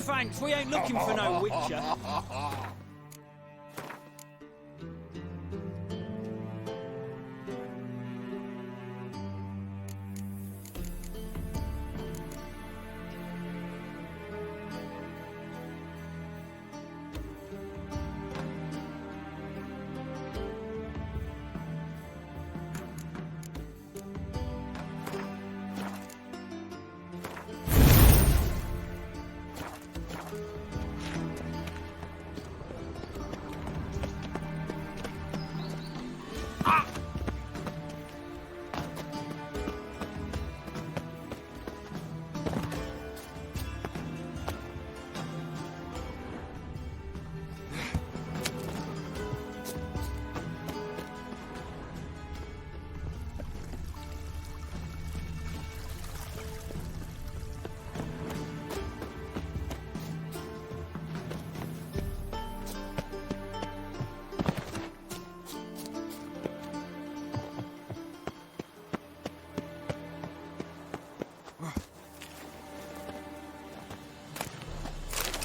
thanks. We ain't looking for no witcher.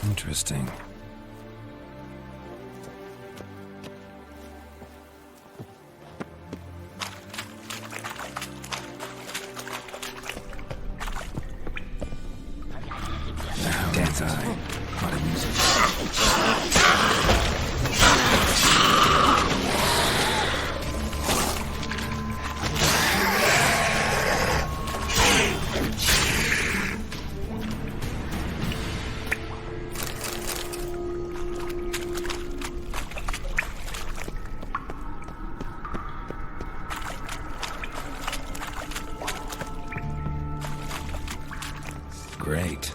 Interesting. Dance eye. What a music. Great.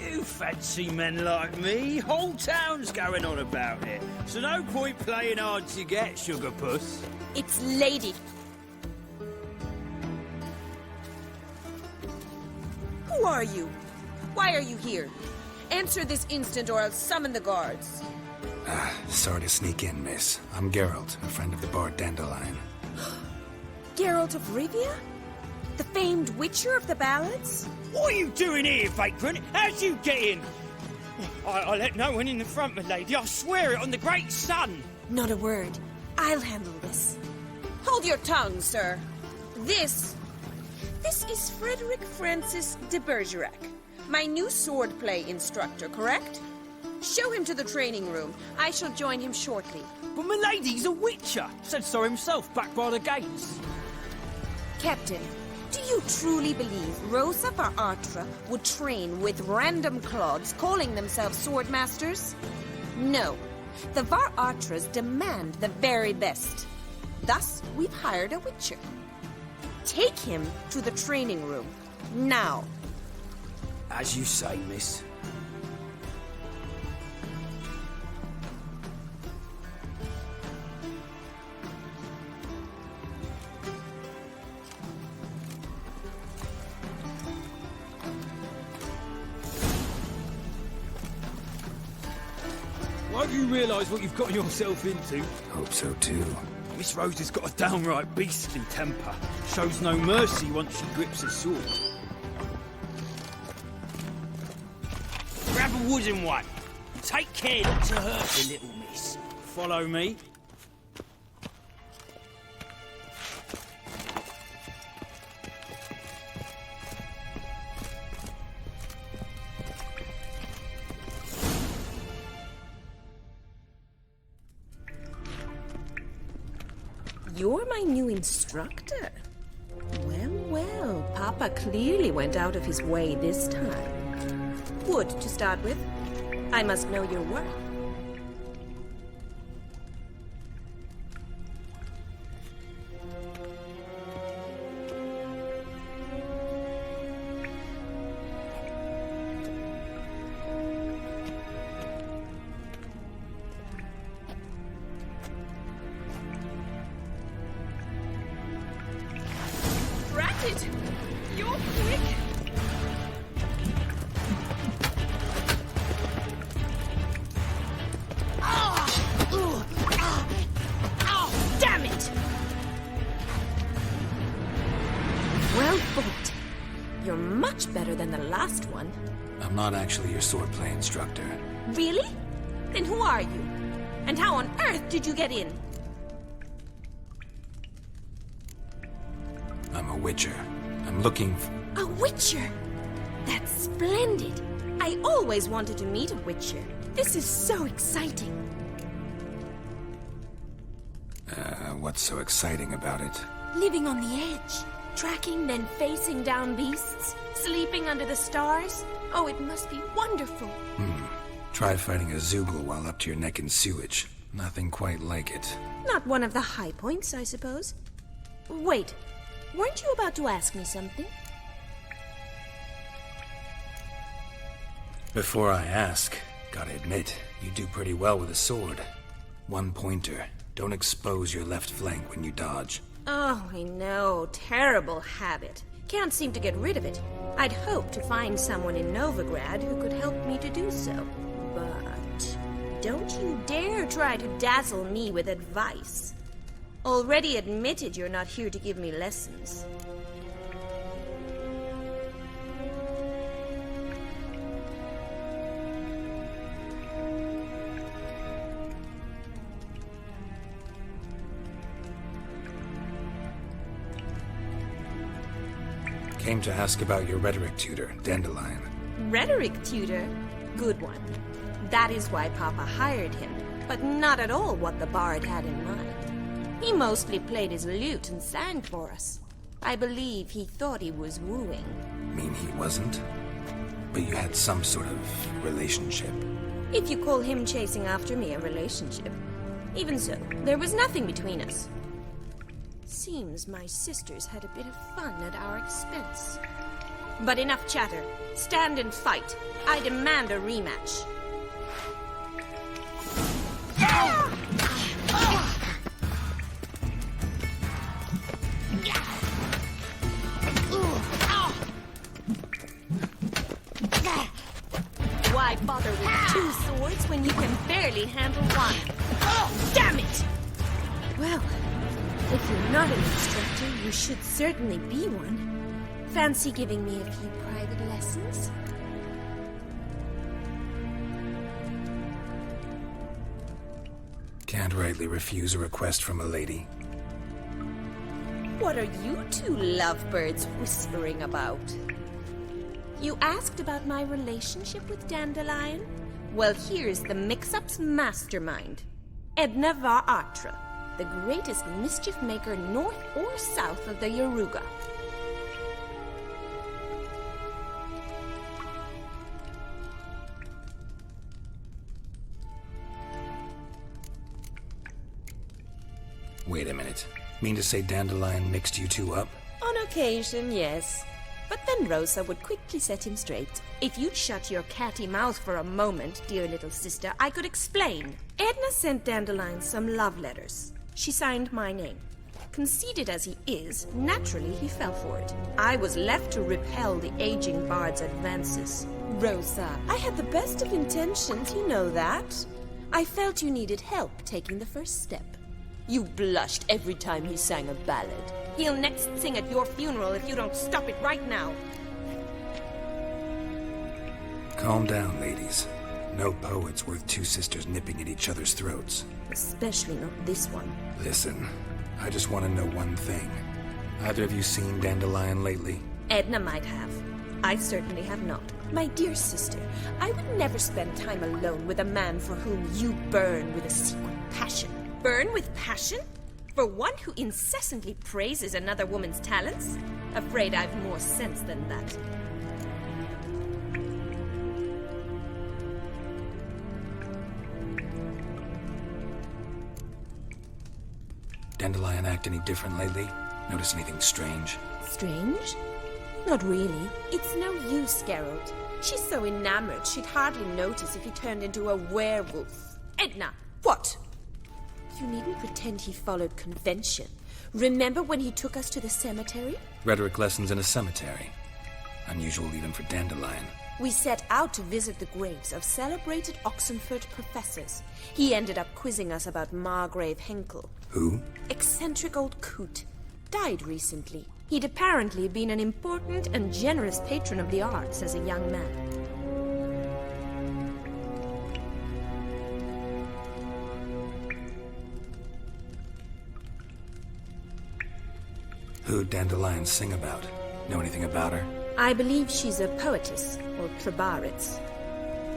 You fancy men like me? Whole town's going on about it. So no point playing hard to get, sugar puss. It's Lady. Who are you? Why are you here? Answer this instant or I'll summon the guards. Sorry to sneak in, miss. I'm Geralt, a friend of the Bard Dandelion. Geralt of Rivia? The famed witcher of the ballads? What are you doing here, vagrant? How'd you get in? I let no one in the front, my lady. I swear it on the great sun. Not a word. I'll handle this. Hold your tongue, sir. This is Frederick Francis de Bergerac, my new swordplay instructor, correct? Show him to the training room. I shall join him shortly. But my lady's a witcher. Said so himself back by the gates. Captain, do you truly believe Rosa var Artra would train with random clods calling themselves swordmasters? No. The var Artras demand the very best. Thus, we've hired a witcher. Take him to the training room. Now. As you say, miss. Won't you realise what you've gotten yourself into? Hope so too. Miss Rose has got a downright beastly temper. Shows no mercy once she grips a sword. Grab a wooden one. Take care not to hurt the little miss. Follow me. You're my new instructor. Well, well, Papa clearly went out of his way this time. Wood, to start with. I must know your worth. Ratted! You're quick! Damn it! Well fought. You're much better than the last one. I'm not actually your swordplay instructor. Really? Then who are you? And how on earth did you get in? I'm a witcher. I'm looking for... A witcher? That's splendid. I always wanted to meet a witcher. This is so exciting. What's so exciting about it? Living on the edge. Tracking, then facing down beasts. Sleeping under the stars. Oh, it must be wonderful. Try fighting a Zoogle while up to your neck in sewage. Nothing quite like it. Not one of the high points, I suppose. Wait, weren't you about to ask me something? Before I ask, gotta admit, you do pretty well with a sword. One pointer. Don't expose your left flank when you dodge. Oh, I know. Terrible habit. Can't seem to get rid of it. I'd hoped to find someone in Novigrad who could help me to do so. But don't you dare try to dazzle me with advice. Already admitted you're not here to give me lessons. Came to ask about your rhetoric tutor, Dandelion. Rhetoric tutor? Good one. That is why Papa hired him, but not at all what the bard had in mind. He mostly played his lute and sang for us. I believe he thought he was wooing. Mean he wasn't? But you had some sort of relationship. If you call him chasing after me a relationship. Even so, there was nothing between us. Seems my sisters had a bit of fun at our expense. But enough chatter. Stand and fight. I demand a rematch. Why bother with two swords when you can barely handle one? Oh, damn it! Well, if you're not an instructor, you should certainly be one. Fancy giving me a few private lessons? Can't rightly refuse a request from a lady. What are you two lovebirds whispering about? You asked about my relationship with Dandelion? Well, here's the mix-up's mastermind. Edna var Atra, the greatest mischief maker north or south of the Yaruga. Wait a minute. Mean to say Dandelion mixed you two up? On occasion, yes. But then Rosa would quickly set him straight. If you'd shut your catty mouth for a moment, dear little sister, I could explain. Edna sent Dandelion some love letters. She signed my name. Conceited as he is, naturally he fell for it. I was left to repel the aging bard's advances. Rosa, I had the best of intentions, you know that. I felt you needed help taking the first step. You blushed every time he sang a ballad. He'll next sing at your funeral if you don't stop it right now. Calm down, ladies. No poet's worth two sisters nipping at each other's throats. Especially not this one. Listen, I just want to know one thing. Either of you seen Dandelion lately? Edna might have. I certainly have not. My dear sister, I would never spend time alone with a man for whom you burn with a secret passion. Burn with passion? For one who incessantly praises another woman's talents? Afraid I've more sense than that. Dandelion act any different lately? Notice anything strange? Strange? Not really. It's no use, Geralt. She's so enamored she'd hardly notice if he turned into a werewolf. Edna! What? You needn't pretend he followed convention. Remember when he took us to the cemetery? Rhetoric lessons in a cemetery. Unusual even for Dandelion. We set out to visit the graves of celebrated Oxenford professors. He ended up quizzing us about Margrave Henkel. Who? Eccentric old coot. Died recently. He'd apparently been an important and generous patron of the arts as a young man. Who'd Dandelion sing about? Know anything about her? I believe she's a poetess, or Trebaritz.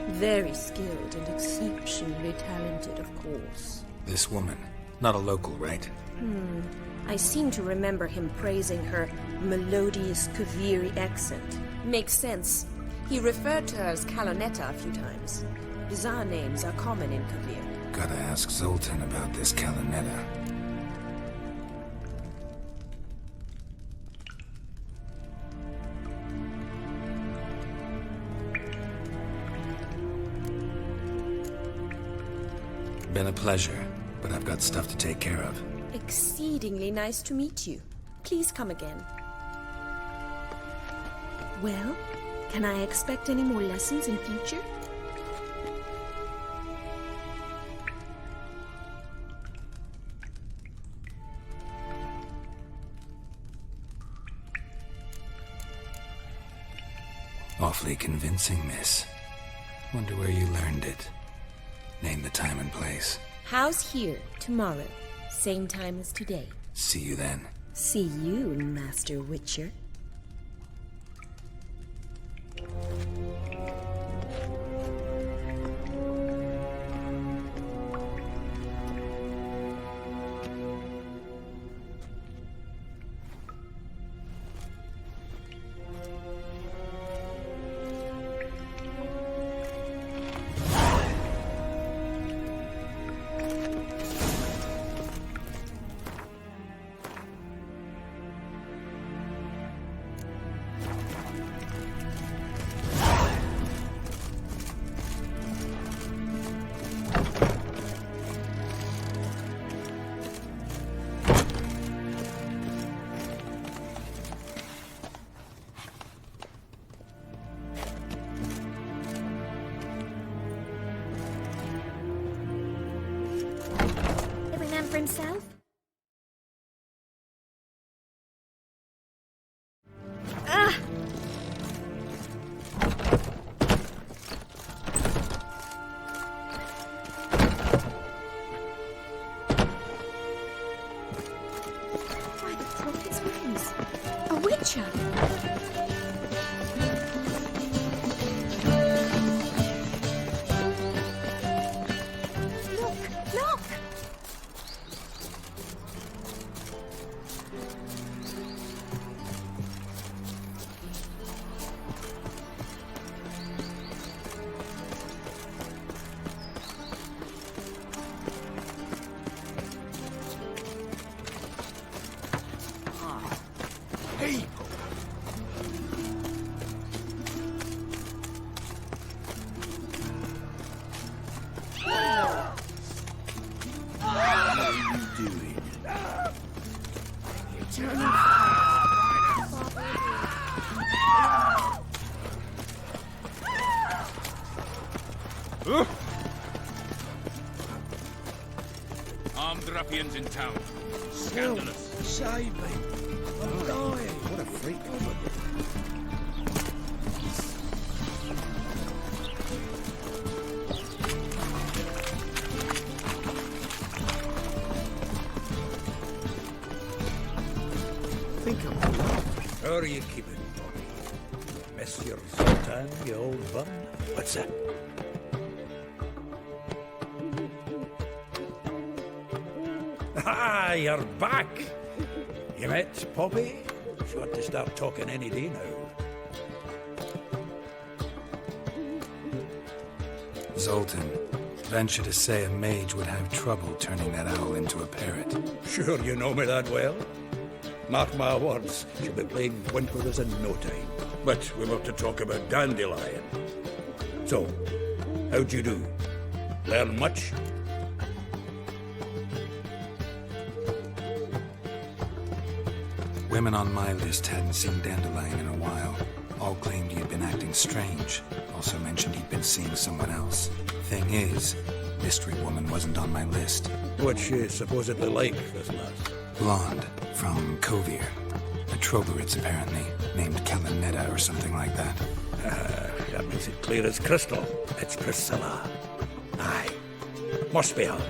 Very skilled and exceptionally talented, of course. This woman. Not a local, right? I seem to remember him praising her melodious Kaviri accent. Makes sense. He referred to her as Calonetta a few times. Bizarre names are common in Kavir. Gotta ask Zoltan about this Calonetta. Been a pleasure, but I've got stuff to take care of. Exceedingly nice to meet you. Please come again. Well, can I expect any more lessons in future? Awfully convincing, miss. Wonder where you learned it. Name the time and place. House here, tomorrow. Same time as today. See you then. See you, Master Witcher. Every man for himself? Ah! Why the prophet's wings? A witcher! Look! Armed ruffians in town. Scandalous. Save me. I'm dying. What a freak. Think I'm alive. How are you keeping, Tommy? Monsieur Zoltan, you old bum? What's that? Ah, you're back. You met Poppy? She ought to start talking any day now. Zoltan, venture to say a mage would have trouble turning that owl into a parrot. Sure you know me that well. Mark my words, she'll be playing Whimperers in no time. But we were to talk about Dandelion. So, how'd you do? Learn much? Women on my list hadn't seen Dandelion in a while. All claimed he had been acting strange. Also mentioned he'd been seeing someone else. Thing is, Mystery Woman wasn't on my list. What's she supposedly like, this lass? Blonde, from Kovir. A Troberitz, apparently, named Kellanetta or something like that. That makes it clear as crystal. It's Priscilla. Aye. Must be her.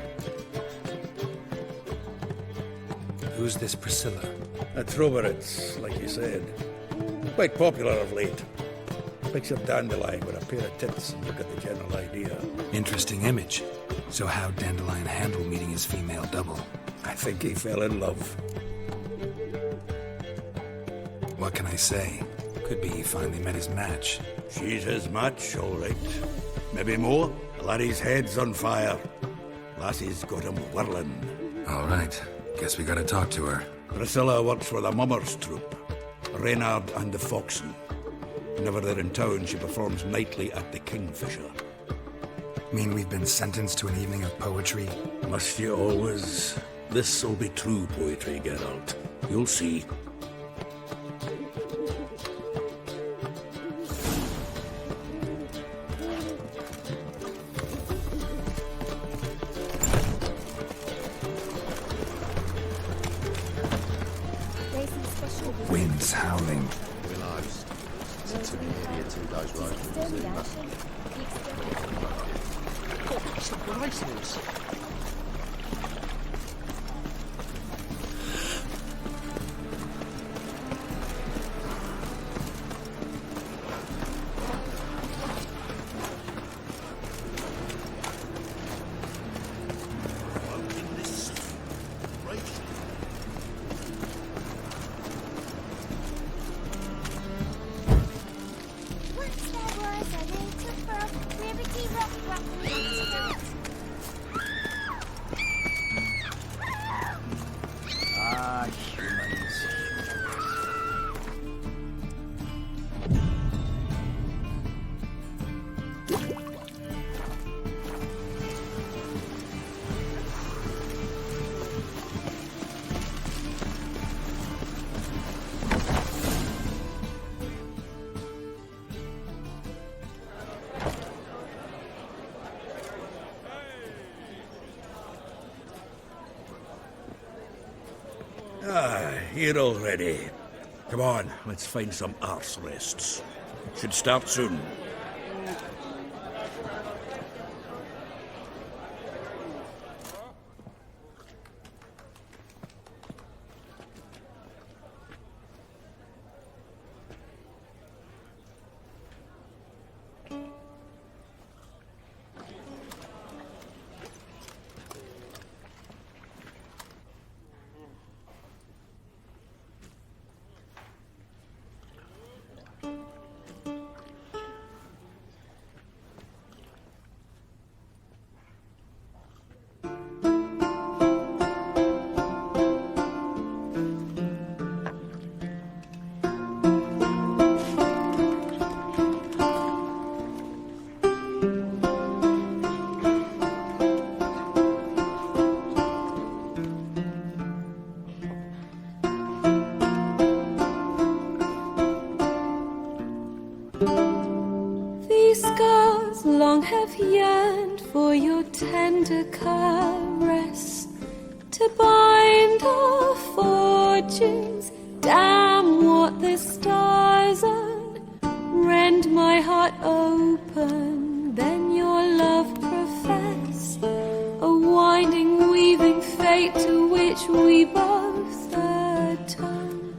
Who's this Priscilla? A Troberitz, like you said. Quite popular of late. Picture Dandelion with a pair of tits and look at the general idea. Interesting image. So how'd Dandelion handle meeting his female double? I think he fell in love. What can I say? Could be he finally met his match. She's his match, all right. Maybe more. Laddie's head's on fire. Lassie's got him whirling. All right. Guess we gotta talk to her. Priscilla works for the Mummers troupe. Reynard and the Foxen. Whenever they're in town, she performs nightly at the Kingfisher. Mean we've been sentenced to an evening of poetry? Must you always? This'll be true poetry, Geralt. You'll see. Wind's howling. Here already. Come on, let's find some arse rests. Should start soon. Long have yearned for your tender caress. to bind our fortunes. Damn what the stars are. Rend my heart open, then your love profess. A winding, weaving fate to which we both atone.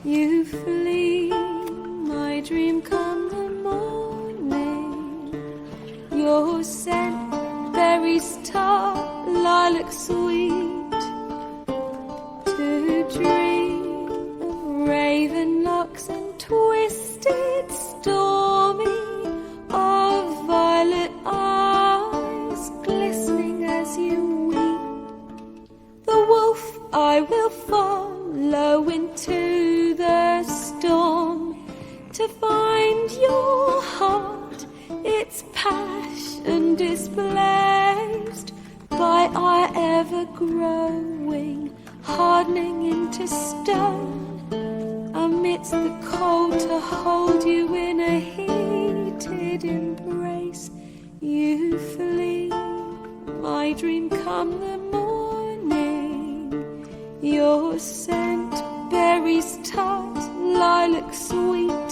You flee, my dream come the morning. Your scent, berries tart, lilac sweet. To dream of raven locks and twisted, stormy, of violet eyes glistening as you weep. The wolf I will follow into the storm to find your heart, its passion displaced by our ever-growing, hardening into stone. Amidst the cold to hold you in a heated embrace. You flee, my dream come the morning. Your scent, berries tart, lilac sweet.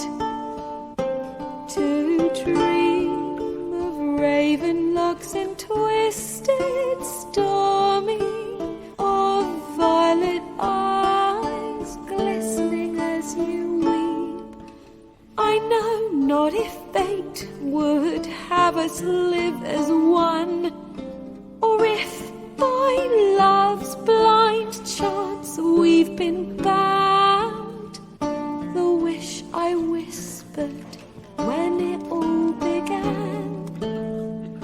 To dream of raven locks and twisted, stormy, of violet eyes glistening as you weep. I know not if fate would have us live as one, or if by love's blind chance we've been bound. The wish I whispered when it all began,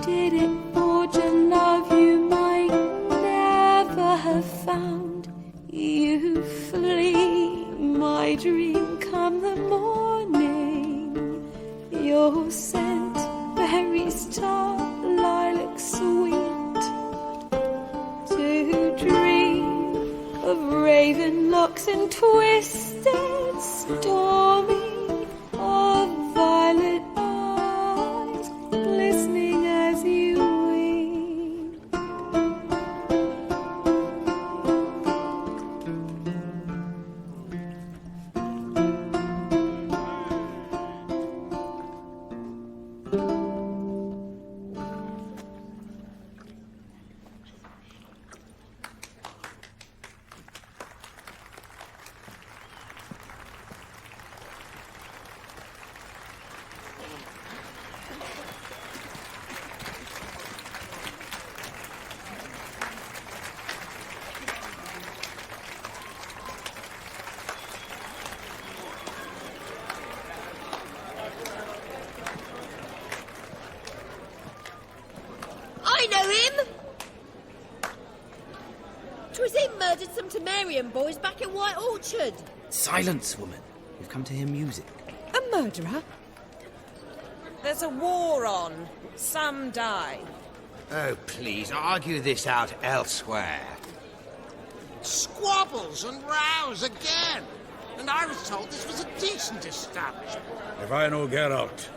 did it forge a love you might never have found? You flee, my dream come the morning. Your scent, berries tart, lilac sweet. To dream of raven locks and twisted, stormy, of violet eyes glistening as you weep. I know him! 'Twas him murdered some Temerian boys back in White Orchard. Silence, woman. We've come to hear music. A murderer? There's a war on. Some die. Oh, please, argue this out elsewhere. Squabbles and rows again. And I was told this was a decent establishment. If I know Geralt,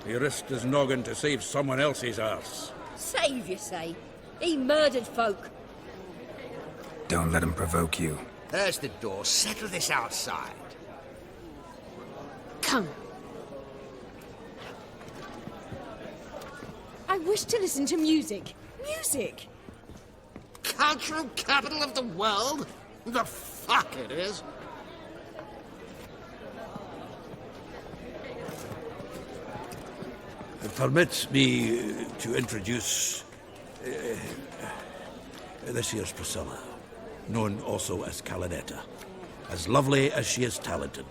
he risked his noggin to save someone else's arse. Save, you say? He murdered folk. Don't let him provoke you. There's the door. Settle this outside. Come. I wish to listen to music. Music! Cultural capital of the world? The fuck it is. Permit me to introduce this here's Priscilla, known also as Calinetta. As lovely as she is talented.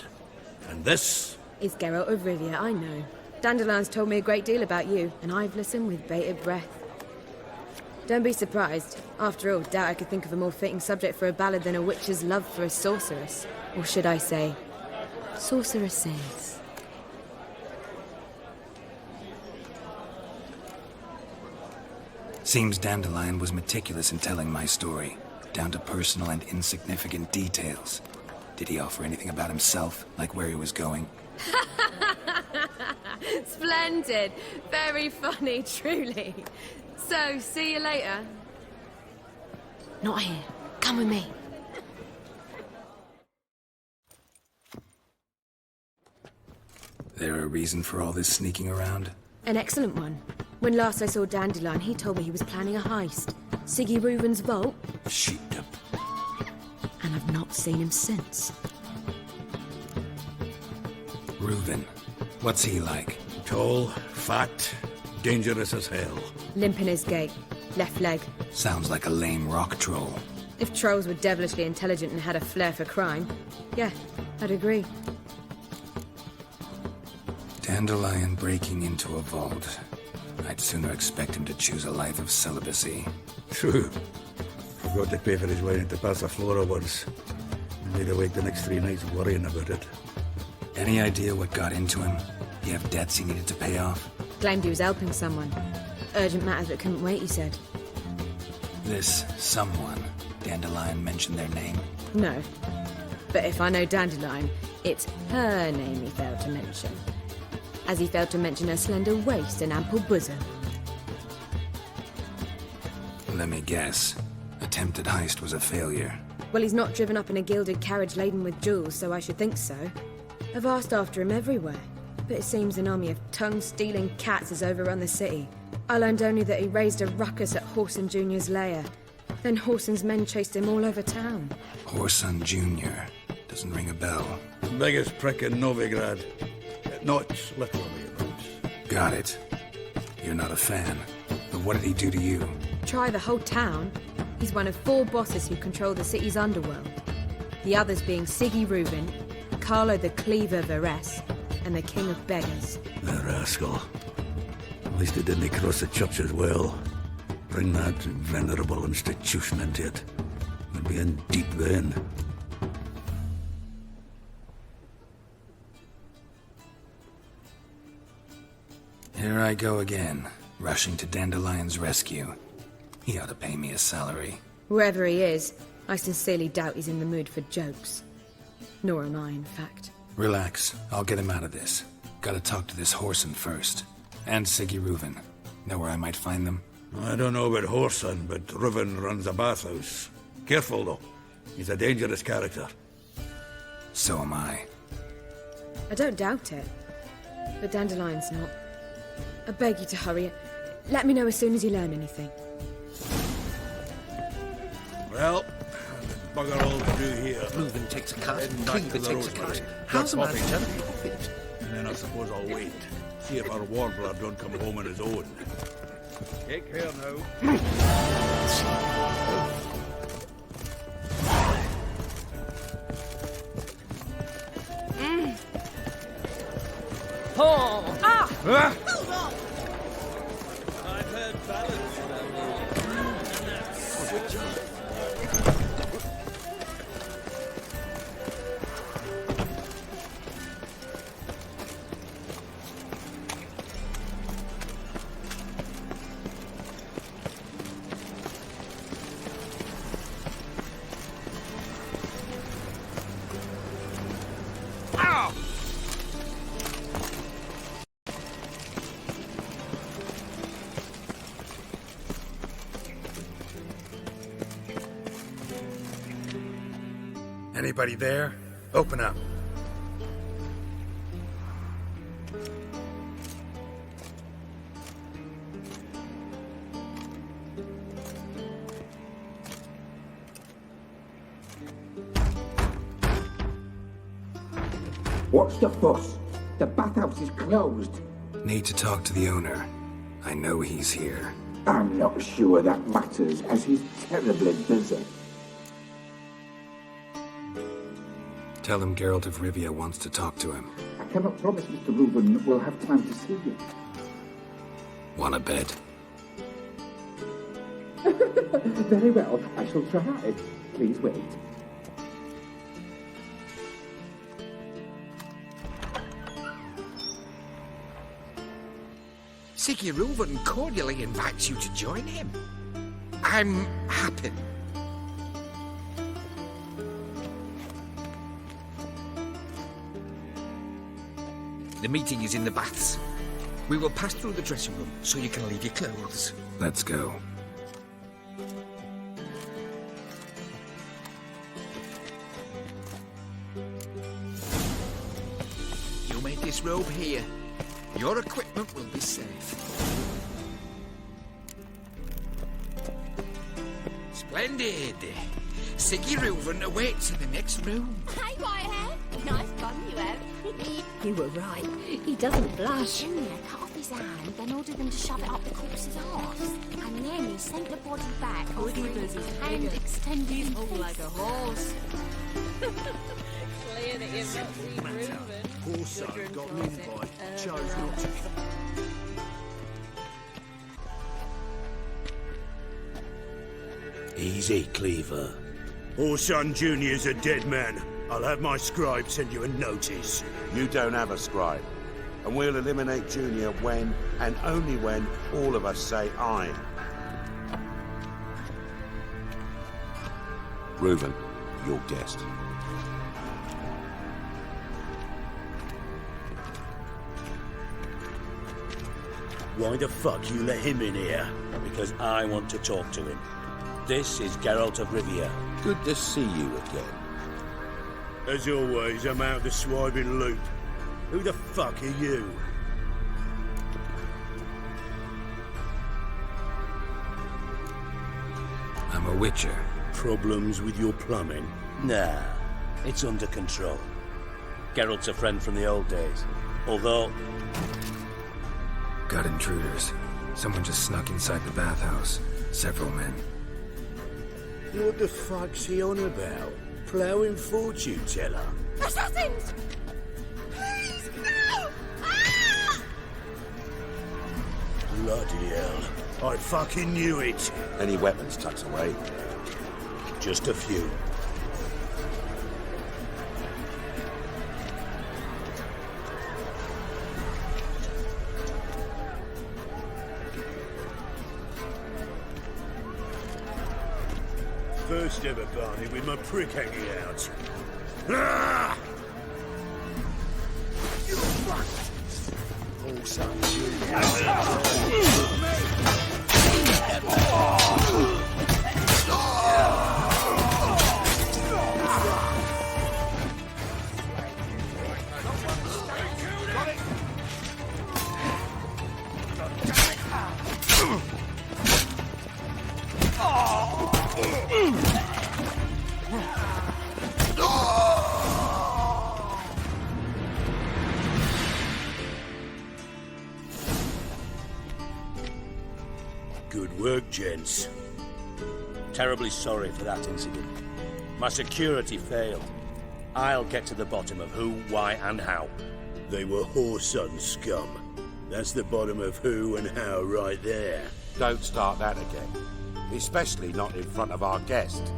And this is Geralt of Rivia, I know. Dandelion's told me a great deal about you, and I've listened with bated breath. Don't be surprised. After all, doubt I could think of a more fitting subject for a ballad than a witch's love for a sorceress. Or should I say, sorceresses. Seems Dandelion was meticulous in telling my story, down to personal and insignificant details. Did he offer anything about himself, like where he was going? Splendid. Very funny, truly. So, see you later. Not here. Come with me. There a reason for all this sneaking around? An excellent one. When last I saw Dandelion, he told me he was planning a heist. Siggy Reuven's vault. Sheepdom. And I've not seen him since. Reuven. What's he like? Tall, fat, dangerous as hell. Limp in his gait. Left leg. Sounds like a lame rock troll. If trolls were devilishly intelligent and had a flair for crime, yeah, I'd agree. Dandelion breaking into a vault. I'd sooner expect him to choose a life of celibacy. True. Forgot to pay for his wedding to Passiflora once. Made awake the next 3 nights worrying about it. Any idea what got into him? You have debts he needed to pay off? Claimed he was helping someone. Urgent matters that couldn't wait, he said. This someone, Dandelion mentioned their name? No. But if I know Dandelion, it's her name he failed to mention. As he failed to mention her slender waist and ample bosom. Let me guess. Attempted heist was a failure. Well, he's not driven up in a gilded carriage laden with jewels, so I should think so. I've asked after him everywhere, but it seems an army of tongue-stealing cats has overrun the city. I learned only that he raised a ruckus at Whoreson Jr.'s lair. Then Whoreson's men chased him all over town. Whoreson Jr. Doesn't ring a bell. Biggest prick in Novigrad. Not literally, but... Got it. You're not a fan. But what did he do to you? Try the whole town. He's one of 4 bosses who control the city's underworld. The others being Siggy Reuven, Carlo the Cleaver Varese, and the King of Beggars. The rascal. At least he didn't cross the church as well. Bring that venerable institution into it. We'd be in deep then. Here I go again, rushing to Dandelion's rescue. He ought to pay me a salary. Whoever he is, I sincerely doubt he's in the mood for jokes. Nor am I, in fact. Relax, I'll get him out of this. Gotta talk to this Whoreson first. And Siggy Reuven. Know where I might find them? I don't know about Whoreson, but Reuven runs a bathhouse. Careful, though. He's a dangerous character. So am I. I don't doubt it. But Dandelion's not. I beg you to hurry. Let me know as soon as you learn anything. Well, bugger all to do here. Reuven takes a cut, Cleaver the takes a road. cut. How's a man That's turn a profit? And then I suppose I'll wait. See if our warbler don't come home on his own. Take care now. Oh! Ah! Hold on! I've heard ballads about you. Anybody there? Open up. What's the fuss? The bathhouse is closed. Need to talk to the owner. I know he's here. I'm not sure that matters, as he's terribly busy. Tell him Geralt of Rivia wants to talk to him. I cannot promise Mr. Reuven will have time to see you. Wanna bet? Very well, I shall try. Please wait. Siggy Reuven cordially invites you to join him. I'm happy. The meeting is in the baths. We will pass through the dressing room so you can leave your clothes. Let's go. this robe here. Your equipment will be safe. Splendid. Siggy Reuven awaits in the next room. Hey, Whitehair. Nice gun you have. You were right. He doesn't blush. Junior cut off his hand, then ordered them to shove it up the corpse's arse. And then he sent the body back, offering his hand extended. He's all like a horse. Clear that you've not seen Reuven. Poor son got an invite, chose not to. Easy, Cleaver. Orson Jr.'s a dead man. I'll have my scribe send you a notice. You don't have a scribe. And we'll eliminate Junior when, and only when, all of us say aye. Reuven, your guest. Why the fuck you let him in here? Because I want to talk to him. This is Geralt of Rivia. Good to see you again. As always, I'm out the swiving loop. Who the fuck are you? I'm a witcher. Problems with your plumbing? Nah, it's under control. Geralt's a friend from the old days. Although... Got intruders. Someone just snuck inside the bathhouse. Several men. What the fuck's he on about? Ploughing fortune teller? Assassins! Please, no! Ah! Bloody hell. I fucking knew it. Any weapons tucked away? Just a few. First ever party with my prick hanging out. Ah! You fuck! Oh, son, Good work, gents. Terribly sorry for that incident. My security failed. I'll get to the bottom of who, why, and how. They were whoreson scum. That's the bottom of who and how right there. Don't start that again. Especially not in front of our guest.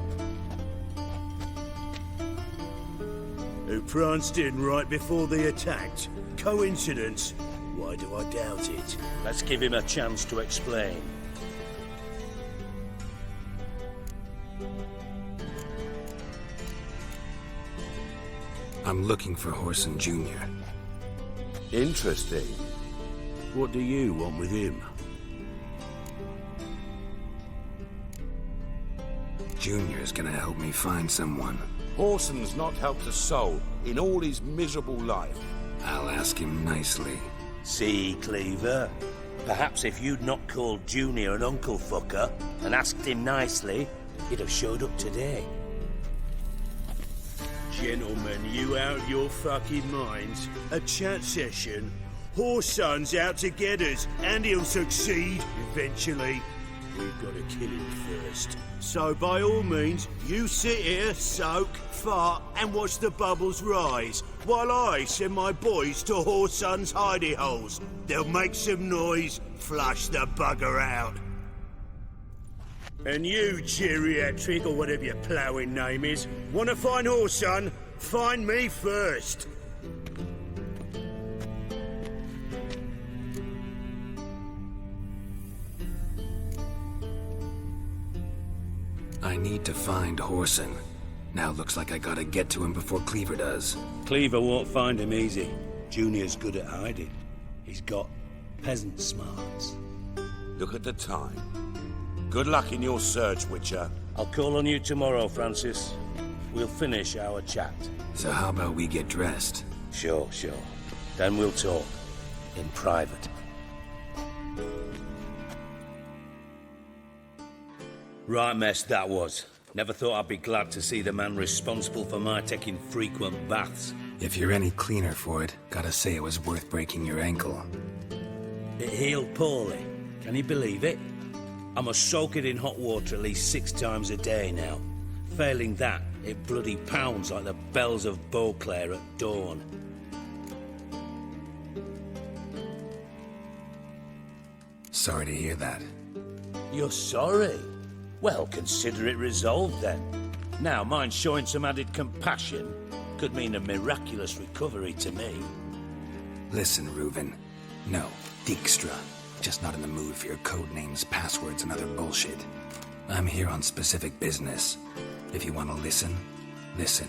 Who pranced in right before they attacked. Coincidence? Why do I doubt it? Let's give him a chance to explain. I'm looking for Whoreson Jr. Interesting. What do you want with him? Junior's gonna help me find someone. Whoreson's not helped a soul in all his miserable life. I'll ask him nicely. See, Cleaver? Perhaps if you'd not called Junior an uncle fucker and asked him nicely, he'd have showed up today. Gentlemen, you out of your fucking minds? A chat session? Whoreson's out to get us, and he'll succeed eventually. We've got to kill him first. So by all means, you sit here, soak, fart, and watch the bubbles rise, while I send my boys to Whoreson's hidey holes. They'll make some noise, flush the bugger out. And you, geriatric, or whatever your ploughing name is, want to find Whoreson? Find me first. I need to find Whoreson. Now looks like I gotta get to him before Cleaver does. Cleaver won't find him easy. Junior's good at hiding. He's got peasant smarts. Look at the time. Good luck in your search, Witcher. I'll call on you tomorrow, Francis. We'll finish our chat. So how about we get dressed? Sure. Then we'll talk. In private. Right mess that was. Never thought I'd be glad to see the man responsible for my taking frequent baths. If you're any cleaner for it, gotta say it was worth breaking your ankle. It healed poorly. Can you believe it? I must soak it in hot water at least 6 times a day now. Failing that, it bloody pounds like the bells of Beauclair at dawn. Sorry to hear that. You're sorry? Well, consider it resolved then. Now, mind showing some added compassion could mean a miraculous recovery to me. Listen, Reuven. No, Dijkstra. Just not in the mood for your code names, passwords, and other bullshit. I'm here on specific business. If you want to listen, listen.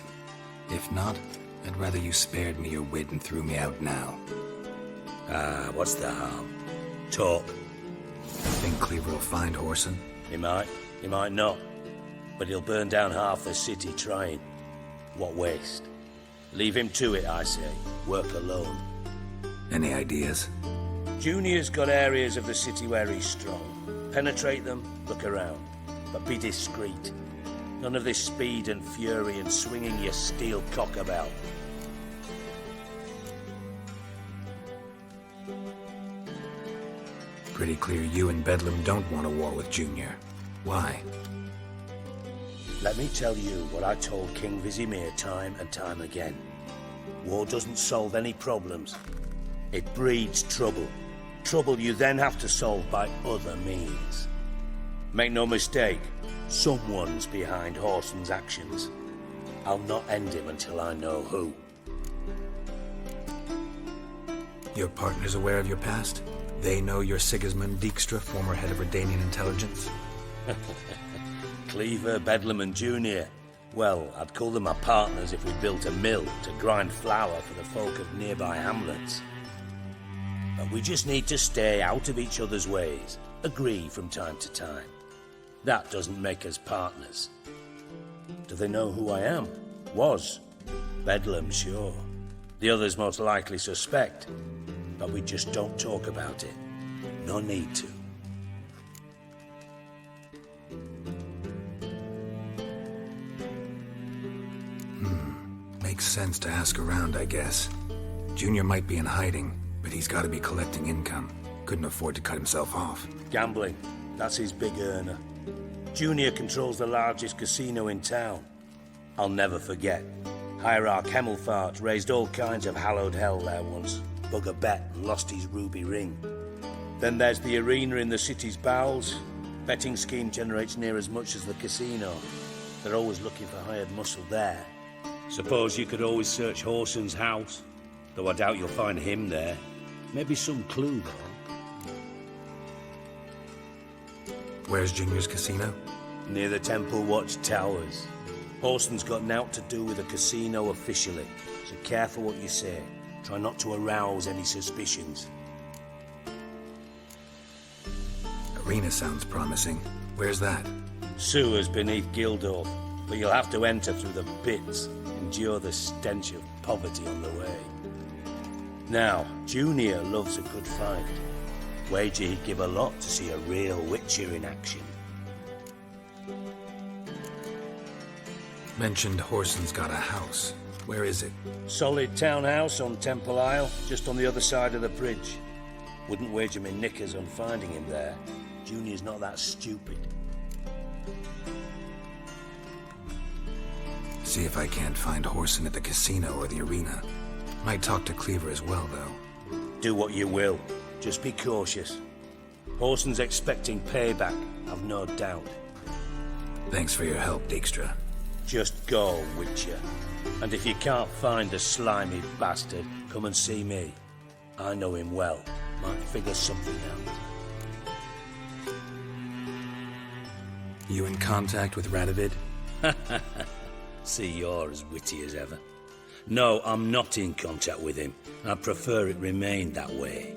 If not, I'd rather you spared me your wit and threw me out now. What's the harm? Talk. Think Cleaver will find Whoreson? He might not. But he'll burn down half the city trying. What waste? Leave him to it, I say. Work alone. Any ideas? Junior's got areas of the city where he's strong. Penetrate them, look around. But be discreet. None of this speed and fury and swinging your steel cock about. Pretty clear you and Bedlam don't want a war with Junior. Why? Let me tell you what I told King Vizimir time and time again. War doesn't solve any problems. It breeds trouble. Trouble you then have to solve by other means. Make no mistake, someone's behind Whoreson's actions. I'll not end him until I know who. Your partner's aware of your past? They know you're Sigismund Dijkstra, former head of Redanian intelligence? Cleaver, Bedlam and Junior. Well, I'd call them my partners if we built a mill to grind flour for the folk of nearby hamlets. But we just need to stay out of each other's ways, agree from time to time. That doesn't make us partners. Do they know who I am? Was. Bedlam, sure. The others most likely suspect. But we just don't talk about it. No need to. Makes sense to ask around, I guess. Junior might be in hiding, but he's got to be collecting income. Couldn't afford to cut himself off. Gambling. That's his big earner. Junior controls the largest casino in town. I'll never forget. Hierarch Hemmelfart raised all kinds of hallowed hell there once. Bug a bet and lost his ruby ring. Then there's the arena in the city's bowels. Betting scheme generates near as much as the casino. They're always looking for hired muscle there. Suppose you could always search Whoreson's house. Though I doubt you'll find him there. Maybe some clue, though. Where's Junior's casino? Near the Temple Watch Towers. Whoreson's got naught to do with the casino officially, so careful what you say. Try not to arouse any suspicions. Arena sounds promising. Where's that? Sewers beneath Gildorf, but you'll have to enter through the bits, endure the stench of poverty on the way. Now, Junior loves a good fight. Wager he'd give a lot to see a real Witcher in action. Mentioned Whoreson's got a house. Where is it? Solid townhouse on Temple Isle, just on the other side of the bridge. Wouldn't wager me knickers on finding him there. Junior's not that stupid. See if I can't find Whoreson at the casino or the arena. Might talk to Cleaver as well, though. Do what you will. Just be cautious. Whoreson's expecting payback, I've no doubt. Thanks for your help, Dijkstra. Just go, Witcher. And if you can't find the slimy bastard, come and see me. I know him well. Might figure something out. You in contact with Radovid? See, you're as witty as ever. No, I'm not in contact with him. I prefer it remained that way.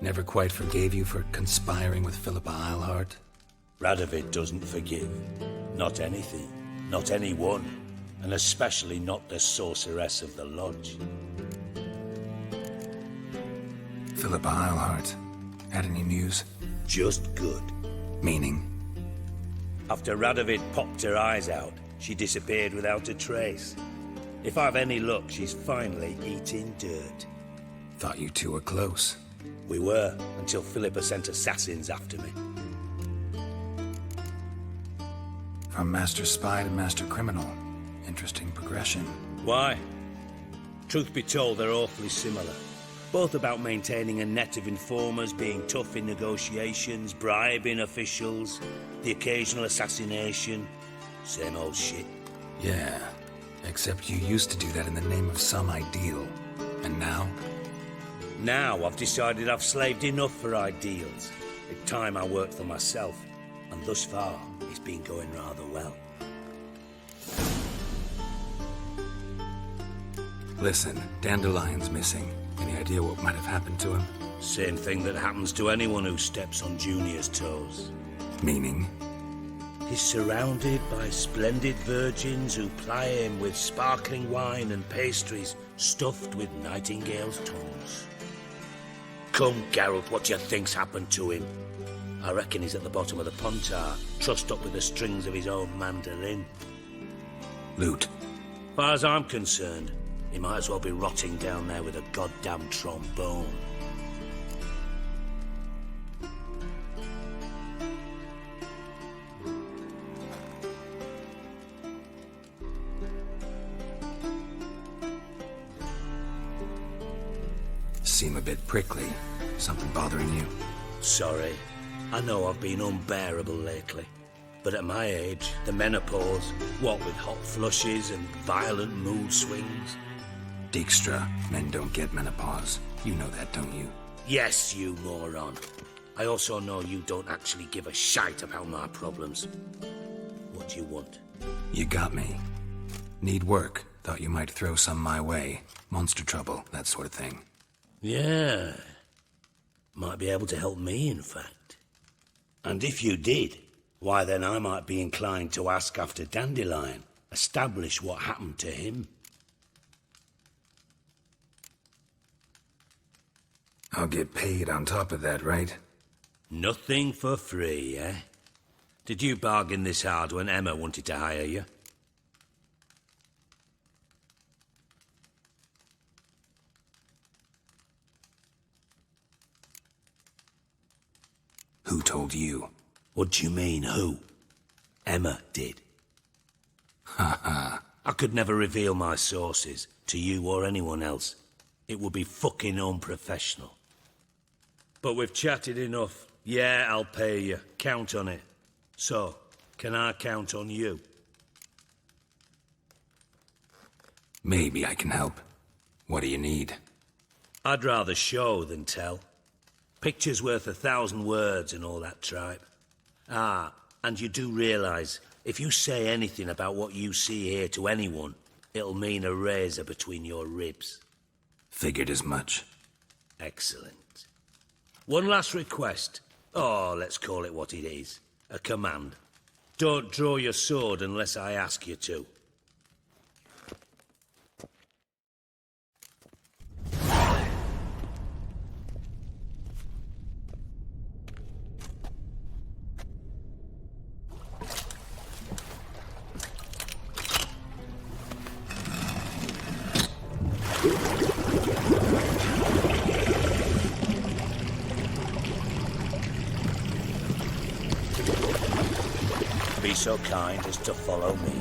Never quite forgave you for conspiring with Philippa Eilhart? Radovid doesn't forgive. Not anything. Not anyone. And especially not the sorceress of the Lodge. Philippa Eilhart. Had any news? Just good. Meaning? After Radovid popped her eyes out, she disappeared without a trace. If I've any luck, she's finally eating dirt. Thought you two were close. We were, until Philippa sent assassins after me. From master spy to master criminal. Interesting progression. Why? Truth be told, they're awfully similar. Both about maintaining a net of informers, being tough in negotiations, bribing officials, the occasional assassination. Same old shit. Yeah, except you used to do that in the name of some ideal. And now? Now I've decided I've slaved enough for ideals. It's time I worked for myself. And thus far, it's been going rather well. Listen, Dandelion's missing. Any idea what might have happened to him? Same thing that happens to anyone who steps on Junior's toes. Meaning? He's surrounded by splendid virgins who ply him with sparkling wine and pastries stuffed with nightingales' tongues. Come, Geralt, what do you think's happened to him? I reckon he's at the bottom of the Pontar, trussed up with the strings of his own mandolin. Loot. As far as I'm concerned, he might as well be rotting down there with a goddamn trombone. Seem a bit prickly. Something bothering you? Sorry. I know I've been unbearable lately. But at my age, the menopause, what with hot flushes and violent mood swings. Dijkstra, men don't get menopause. You know that, don't you? Yes, you moron. I also know you don't actually give a shite about my problems. What do you want? You got me. Need work. Thought you might throw some my way. Monster trouble, that sort of thing. Yeah. Might be able to help me, in fact. And if you did, why then I might be inclined to ask after Dandelion. Establish what happened to him. I'll get paid on top of that, right? Nothing for free, eh? Did you bargain this hard when Emma wanted to hire you? Who told you? What do you mean, who? Emma did. Ha ha. I could never reveal my sources to you or anyone else. It would be fucking unprofessional. But we've chatted enough. Yeah, I'll pay you. Count on it. So, can I count on you? Maybe I can help. What do you need? I'd rather show than tell. Picture's worth 1,000 words and all that tripe. Ah, and you do realise, if you say anything about what you see here to anyone, it'll mean a razor between your ribs. Figured as much. Excellent. One last request. Oh, let's call it what it is. A command. Don't draw your sword unless I ask you to. Be so kind as to follow me.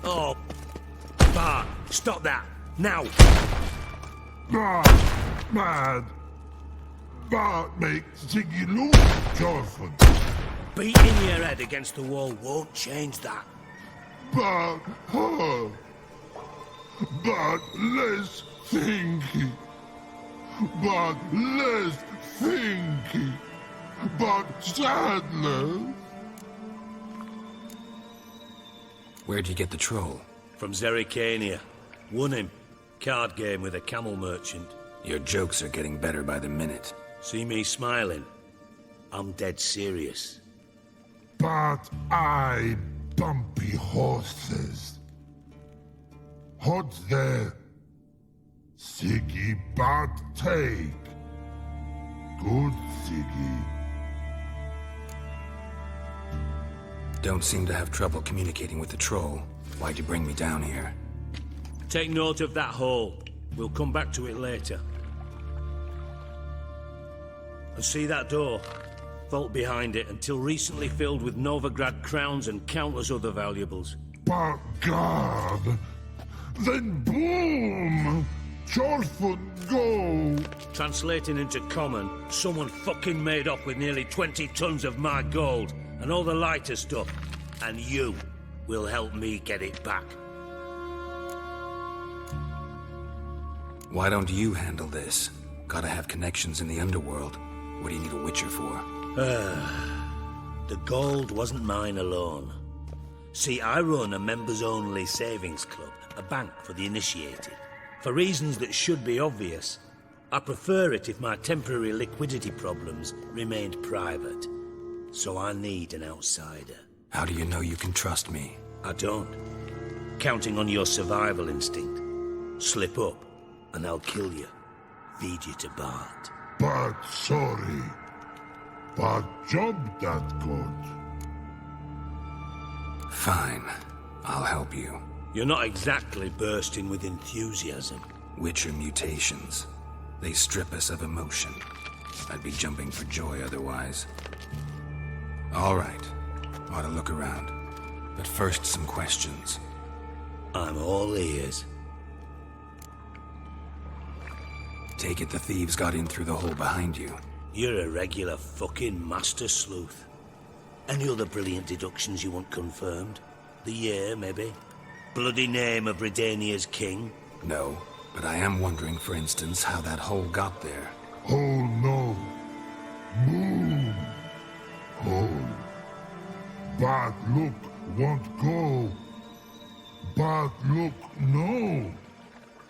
Oh, Bart, stop that, now! Mad. Bart makes Ziggy Lou Jonathan. Beating your head against the wall won't change that. Bart, her. Bart, less thinky. Bart, less thinky. Bart, sadness. Where'd you get the troll? From Zerrikania. Won him. Card game with a camel merchant. Your jokes are getting better by the minute. See me smiling? I'm dead serious. But I bumpy horses. Hot there. Siggy but take. Good Siggy. Don't seem to have trouble communicating with the troll. Why'd you bring me down here? Take note of that hole. We'll come back to it later. And see that door? Vault behind it, until recently filled with Novigrad crowns and countless other valuables. But God! Then boom! Chorfun go! Translating into common, someone fucking made off with nearly 20 tons of my gold, and all the lighter stuff. And you will help me get it back. Why don't you handle this? Gotta have connections in the underworld. What do you need a Witcher for? The gold wasn't mine alone. See, I run a members-only savings club, a bank for the initiated. For reasons that should be obvious, I prefer it if my temporary liquidity problems remained private. So I need an outsider. How do you know you can trust me? I don't. Counting on your survival instinct. Slip up, and I'll kill you. Feed you to Bart. But sorry. But job that good. Fine. I'll help you. You're not exactly bursting with enthusiasm. Witcher mutations. They strip us of emotion. I'd be jumping for joy otherwise. All right. Ought to look around. But first, some questions. I'm all ears. Take it the thieves got in through the hole behind you. You're a regular fucking master sleuth. Any other brilliant deductions you want confirmed? The year, maybe? Bloody name of Redania's king? No, but I am wondering, for instance, how that hole got there. Oh no. Boom. Hole. But look, won't go. But look, no.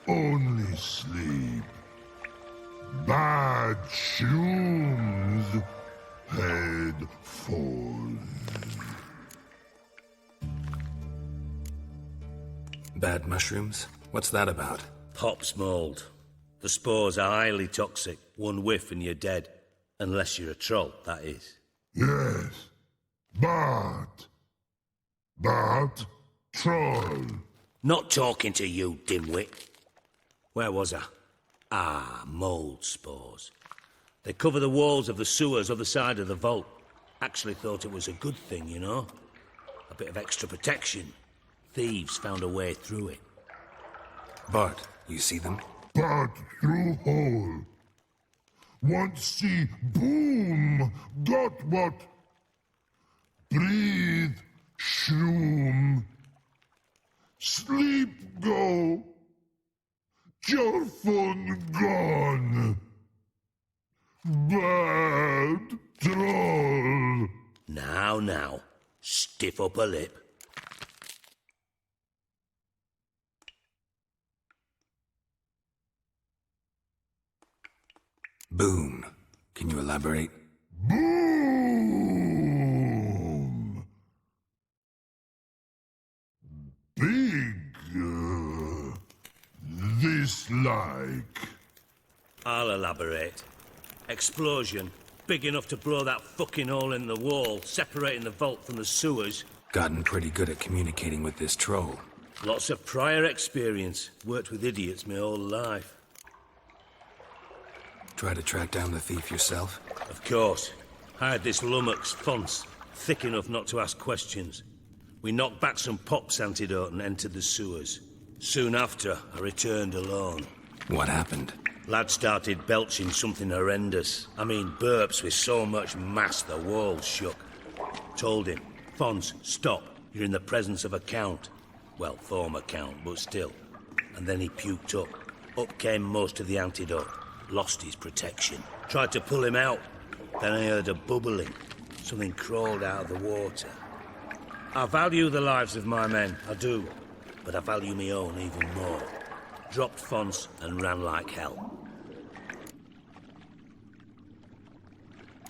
Only sleep. Bad shrooms. Head falls. Bad mushrooms? What's that about? Pop's mold. The spores are highly toxic. One whiff and you're dead. Unless you're a troll, that is. Yes. But troll. Not talking to you, dimwit. Where was I? Ah, mold spores. They cover the walls of the sewers other side of the vault. Actually thought it was a good thing, you know? A bit of extra protection. Thieves found a way through it. Bart, you see them? But through hole. Want see boom. Got what? Breathe. Shroom. Sleep go. Your phone gone. Bad troll. Now. Stiff up a lip. Boom. Can you elaborate? Boom. Big. This like. I'll elaborate. Explosion. Big enough to blow that fucking hole in the wall, separating the vault from the sewers. Gotten pretty good at communicating with this troll. Lots of prior experience. Worked with idiots my whole life. Try to track down the thief yourself? Of course. Hired this lummox, Fons, thick enough not to ask questions. We knocked back some Pop's antidote and entered the sewers. Soon after, I returned alone. What happened? Lad started belching something horrendous. I mean, burps with so much mass the walls shook. Told him, Fons, stop. You're in the presence of a count. Well, former count, but still. And then he puked up. Up came most of the antidote. Lost his protection. Tried to pull him out. Then I heard a bubbling. Something crawled out of the water. I value the lives of my men, I do. But I value my own even more. Dropped fonts and ran like hell.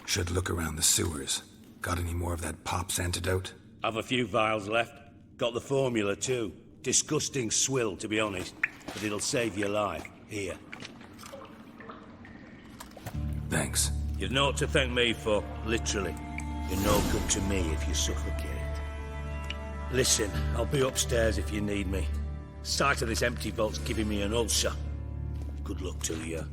Should look around the sewers. Got any more of that Pop's antidote? I've a few vials left. Got the formula too. Disgusting swill, to be honest. But it'll save your life. Here. Thanks. You've naught to thank me for, literally. You're no good to me if you suffocate. Listen, I'll be upstairs if you need me. Sight of this empty vault's giving me an ulcer. Good luck to you.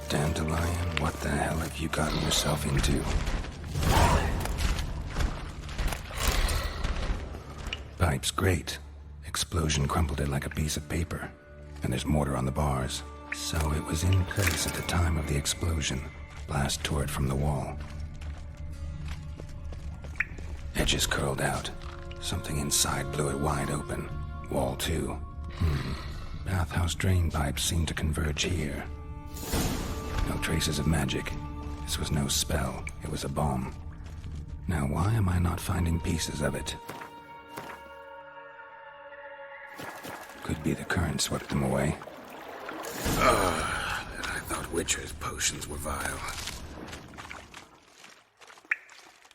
Dandelion, what the hell have you gotten yourself into? Pipe's great. Explosion crumpled it like a piece of paper. And there's mortar on the bars. So it was in place at the time of the explosion. Blast tore it from the wall. Edges curled out. Something inside blew it wide open. Wall too. Bathhouse drain pipes seem to converge here. No traces of magic. This was no spell. It was a bomb. Now why am I not finding pieces of it? Could be the current swept them away. I thought Witcher's potions were vile.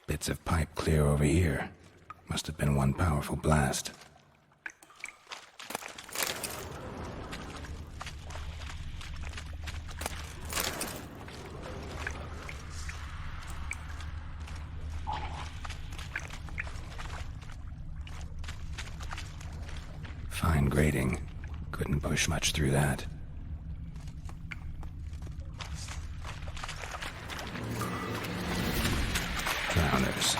Bits of pipe clear over here. Must have been one powerful blast. Fine grating. Couldn't push much through that. Drowners.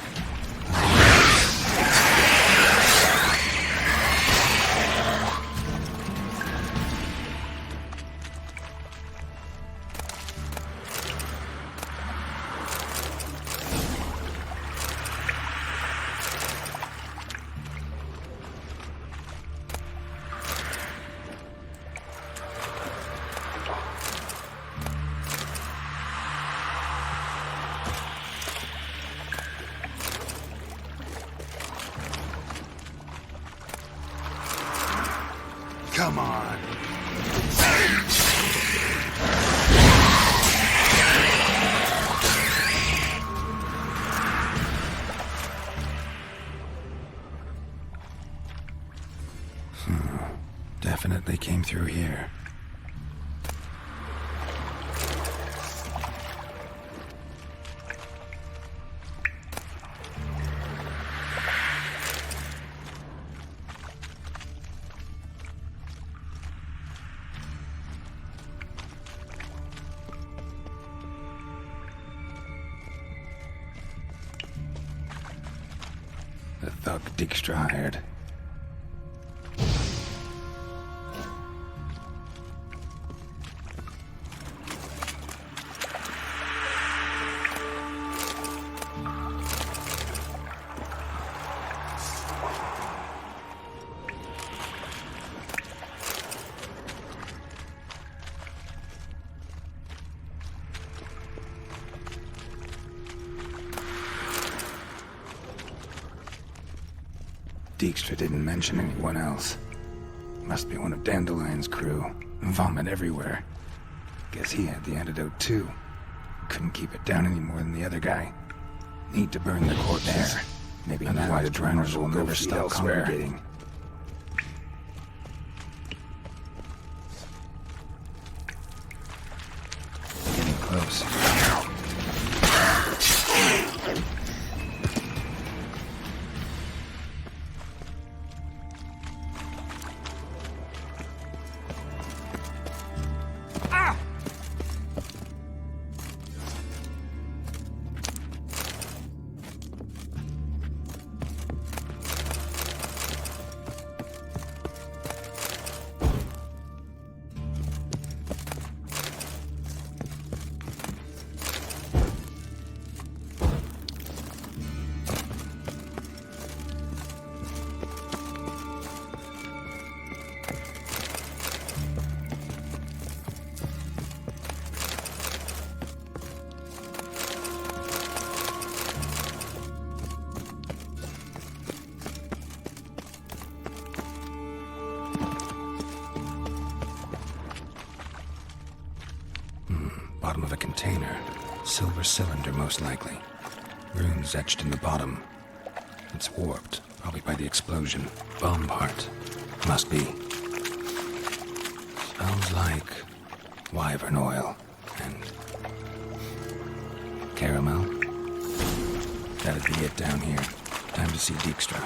Come on. Definitely came through here. The thug Dijkstra hired. Dijkstra didn't mention anyone else. Must be one of Dandelion's crew. Vomit everywhere. Guess he had the antidote too. Couldn't keep it down any more than the other guy. Need to burn the corpses. Maybe that's why the drowners will never stop congregating. Getting close. bottom of a container. Silver cylinder, most likely. Runes etched in the bottom. It's warped, probably by the explosion. Bomb part. Must be. Smells like wyvern oil and caramel. That'd be it down here. Time to see Dijkstra.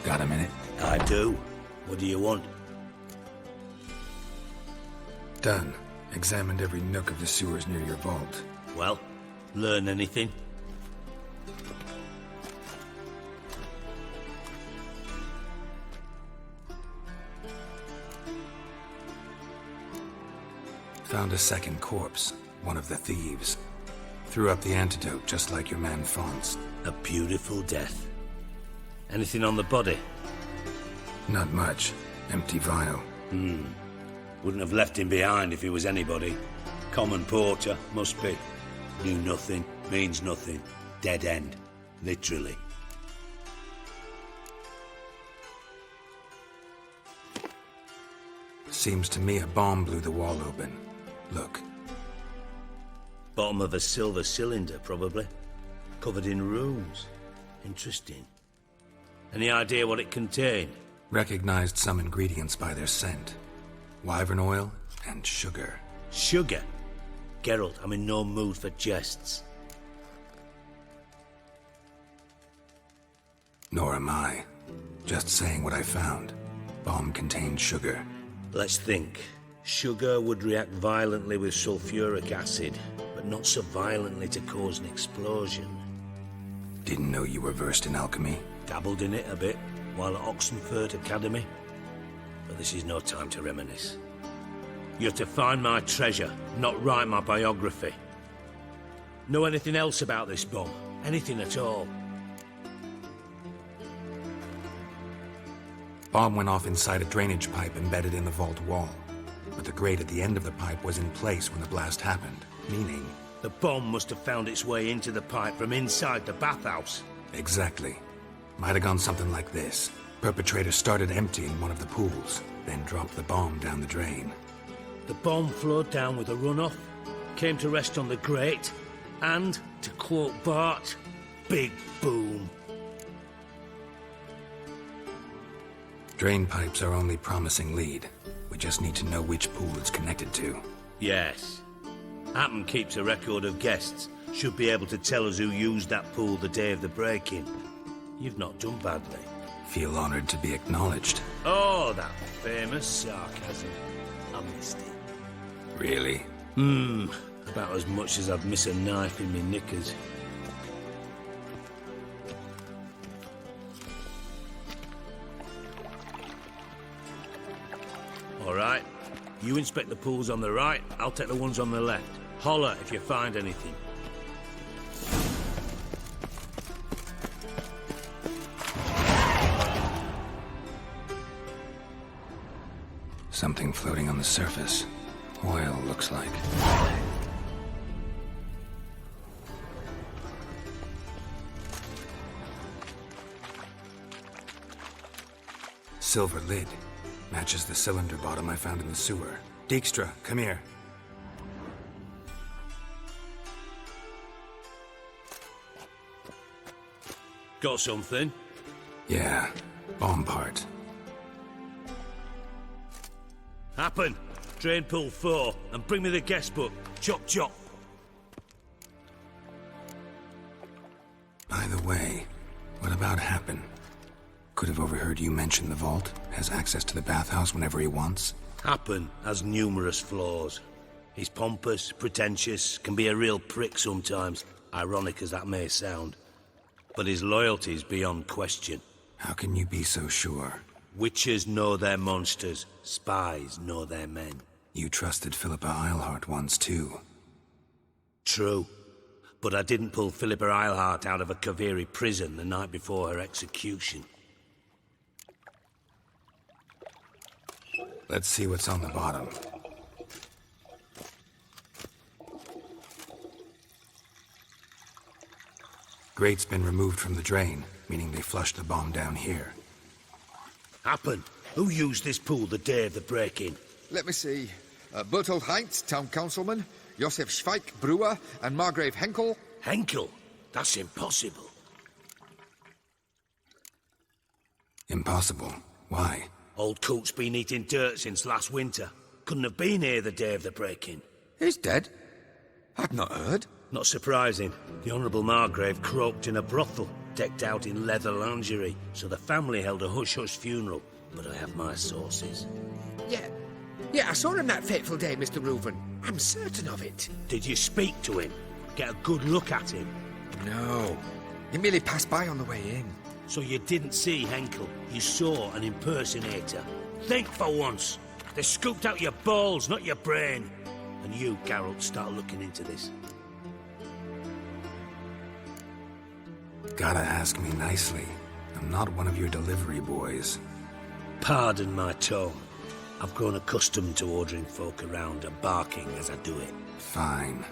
Got a minute? I do. What do you want? Done. Examined every nook of the sewers near your vault. Well, learn anything? Found a second corpse. One of the thieves. Threw up the antidote just like your man Fonz. A beautiful death. Anything on the body? Not much. Empty vial. Wouldn't have left him behind if he was anybody. Common porter, must be. Knew nothing, means nothing. Dead end. Literally. Seems to me a bomb blew the wall open. Look. Bottom of a silver cylinder, probably. Covered in runes. Interesting. Any idea what it contained? Recognized some ingredients by their scent. Wyvern oil and sugar. Sugar? Geralt, I'm in no mood for jests. Nor am I. Just saying what I found. Bomb contained sugar. Let's think. Sugar would react violently with sulfuric acid, but not so violently to cause an explosion. Didn't know you were versed in alchemy. Dabbled in it a bit while at Oxenford Academy. But this is no time to reminisce. You're to find my treasure, not write my biography. Know anything else about this bomb? Anything at all? Bomb went off inside a drainage pipe embedded in the vault wall. But the grate at the end of the pipe was in place when the blast happened, meaning... The bomb must have found its way into the pipe from inside the bathhouse. Exactly. Might have gone something like this. Perpetrator started emptying one of the pools, then dropped the bomb down the drain. The bomb flowed down with a runoff, came to rest on the grate, and, to quote Bart, big boom. Drain pipes are only promising lead. We just need to know which pool it's connected to. Yes. Happen keeps a record of guests. Should be able to tell us who used that pool the day of the break-in. You've not done badly. Feel honored to be acknowledged. Oh, that famous sarcasm. I missed it. Really? About as much as I'd miss a knife in me knickers. All right. You inspect the pools on the right, I'll take the ones on the left. Holler if you find anything. Something floating on the surface. Oil, looks like. Silver lid. Matches the cylinder bottom I found in the sewer. Dijkstra, come here. Got something? Yeah, bomb part. Happen. Train pull 4, and bring me the guest book. Chop chop. By the way, what about Happen? Could have overheard you mention the vault. Has access to the bathhouse whenever he wants. Happen has numerous flaws. He's pompous, pretentious, can be a real prick sometimes, ironic as that may sound. But his loyalty's beyond question. How can you be so sure? Witches know their monsters, spies know their men. You trusted Philippa Eilhart once too. True. But I didn't pull Philippa Eilhart out of a Kaviri prison the night before her execution. Let's see what's on the bottom. Grate's been removed from the drain, meaning they flushed the bomb down here. Happen. Who used this pool the day of the break-in? Let me see. Bertold Heinz, town councilman, Josef Schweik, brewer, and Margrave Henkel. Henkel? That's impossible. Impossible? Why? Old Coot's been eating dirt since last winter. Couldn't have been here the day of the break-in. He's dead? I'd not heard. Not surprising. The Honourable Margrave croaked in a brothel, decked out in leather lingerie, so the family held a hush-hush funeral. But I have my sources. Yeah, I saw him that fateful day, Mr. Reuven. I'm certain of it. Did you speak to him? Get a good look at him? No. He merely passed by on the way in. So you didn't see Henkel. You saw an impersonator. Think for once. They scooped out your balls, not your brain. And you, Geralt, start looking into this. Gotta ask me nicely. I'm not one of your delivery boys. Pardon my tone. I've grown accustomed to ordering folk around and barking as I do it. Fine.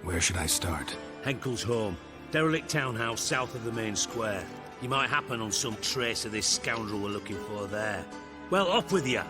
Where should I start? Henkel's home. Derelict townhouse south of the main square. You might happen on some trace of this scoundrel we're looking for there. Well, up with you!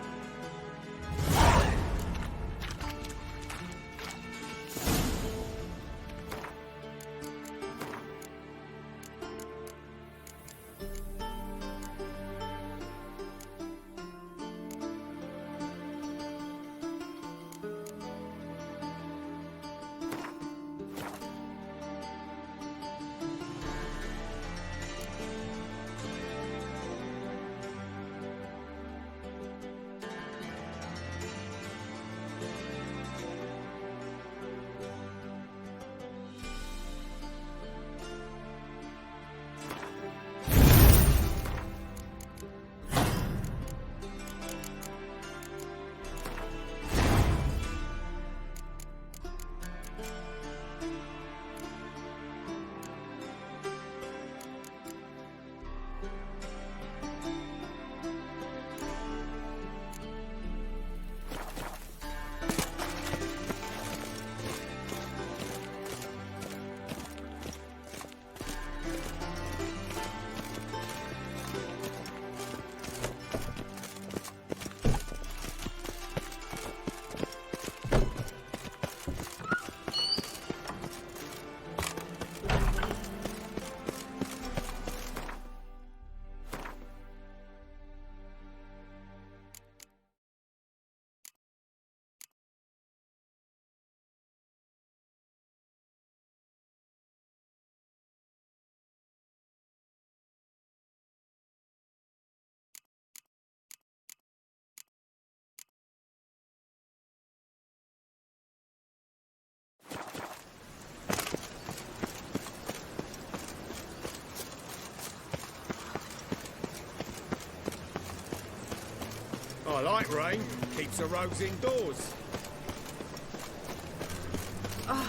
I like rain. Keeps the roads indoors.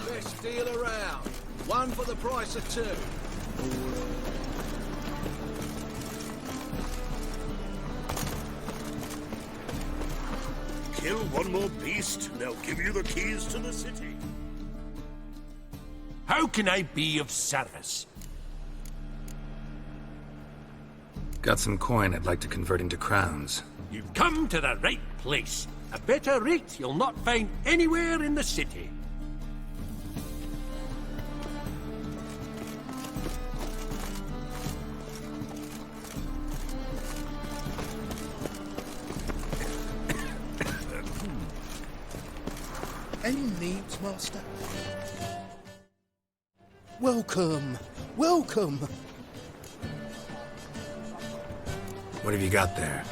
Best deal around. One for the price of two. Kill one more beast, and they'll give you the keys to the city. How can I be of service? Got some coin I'd like to convert into crowns. You've come to the right place. A better rate you'll not find anywhere in the city. Master. Welcome. Welcome. What have you got there?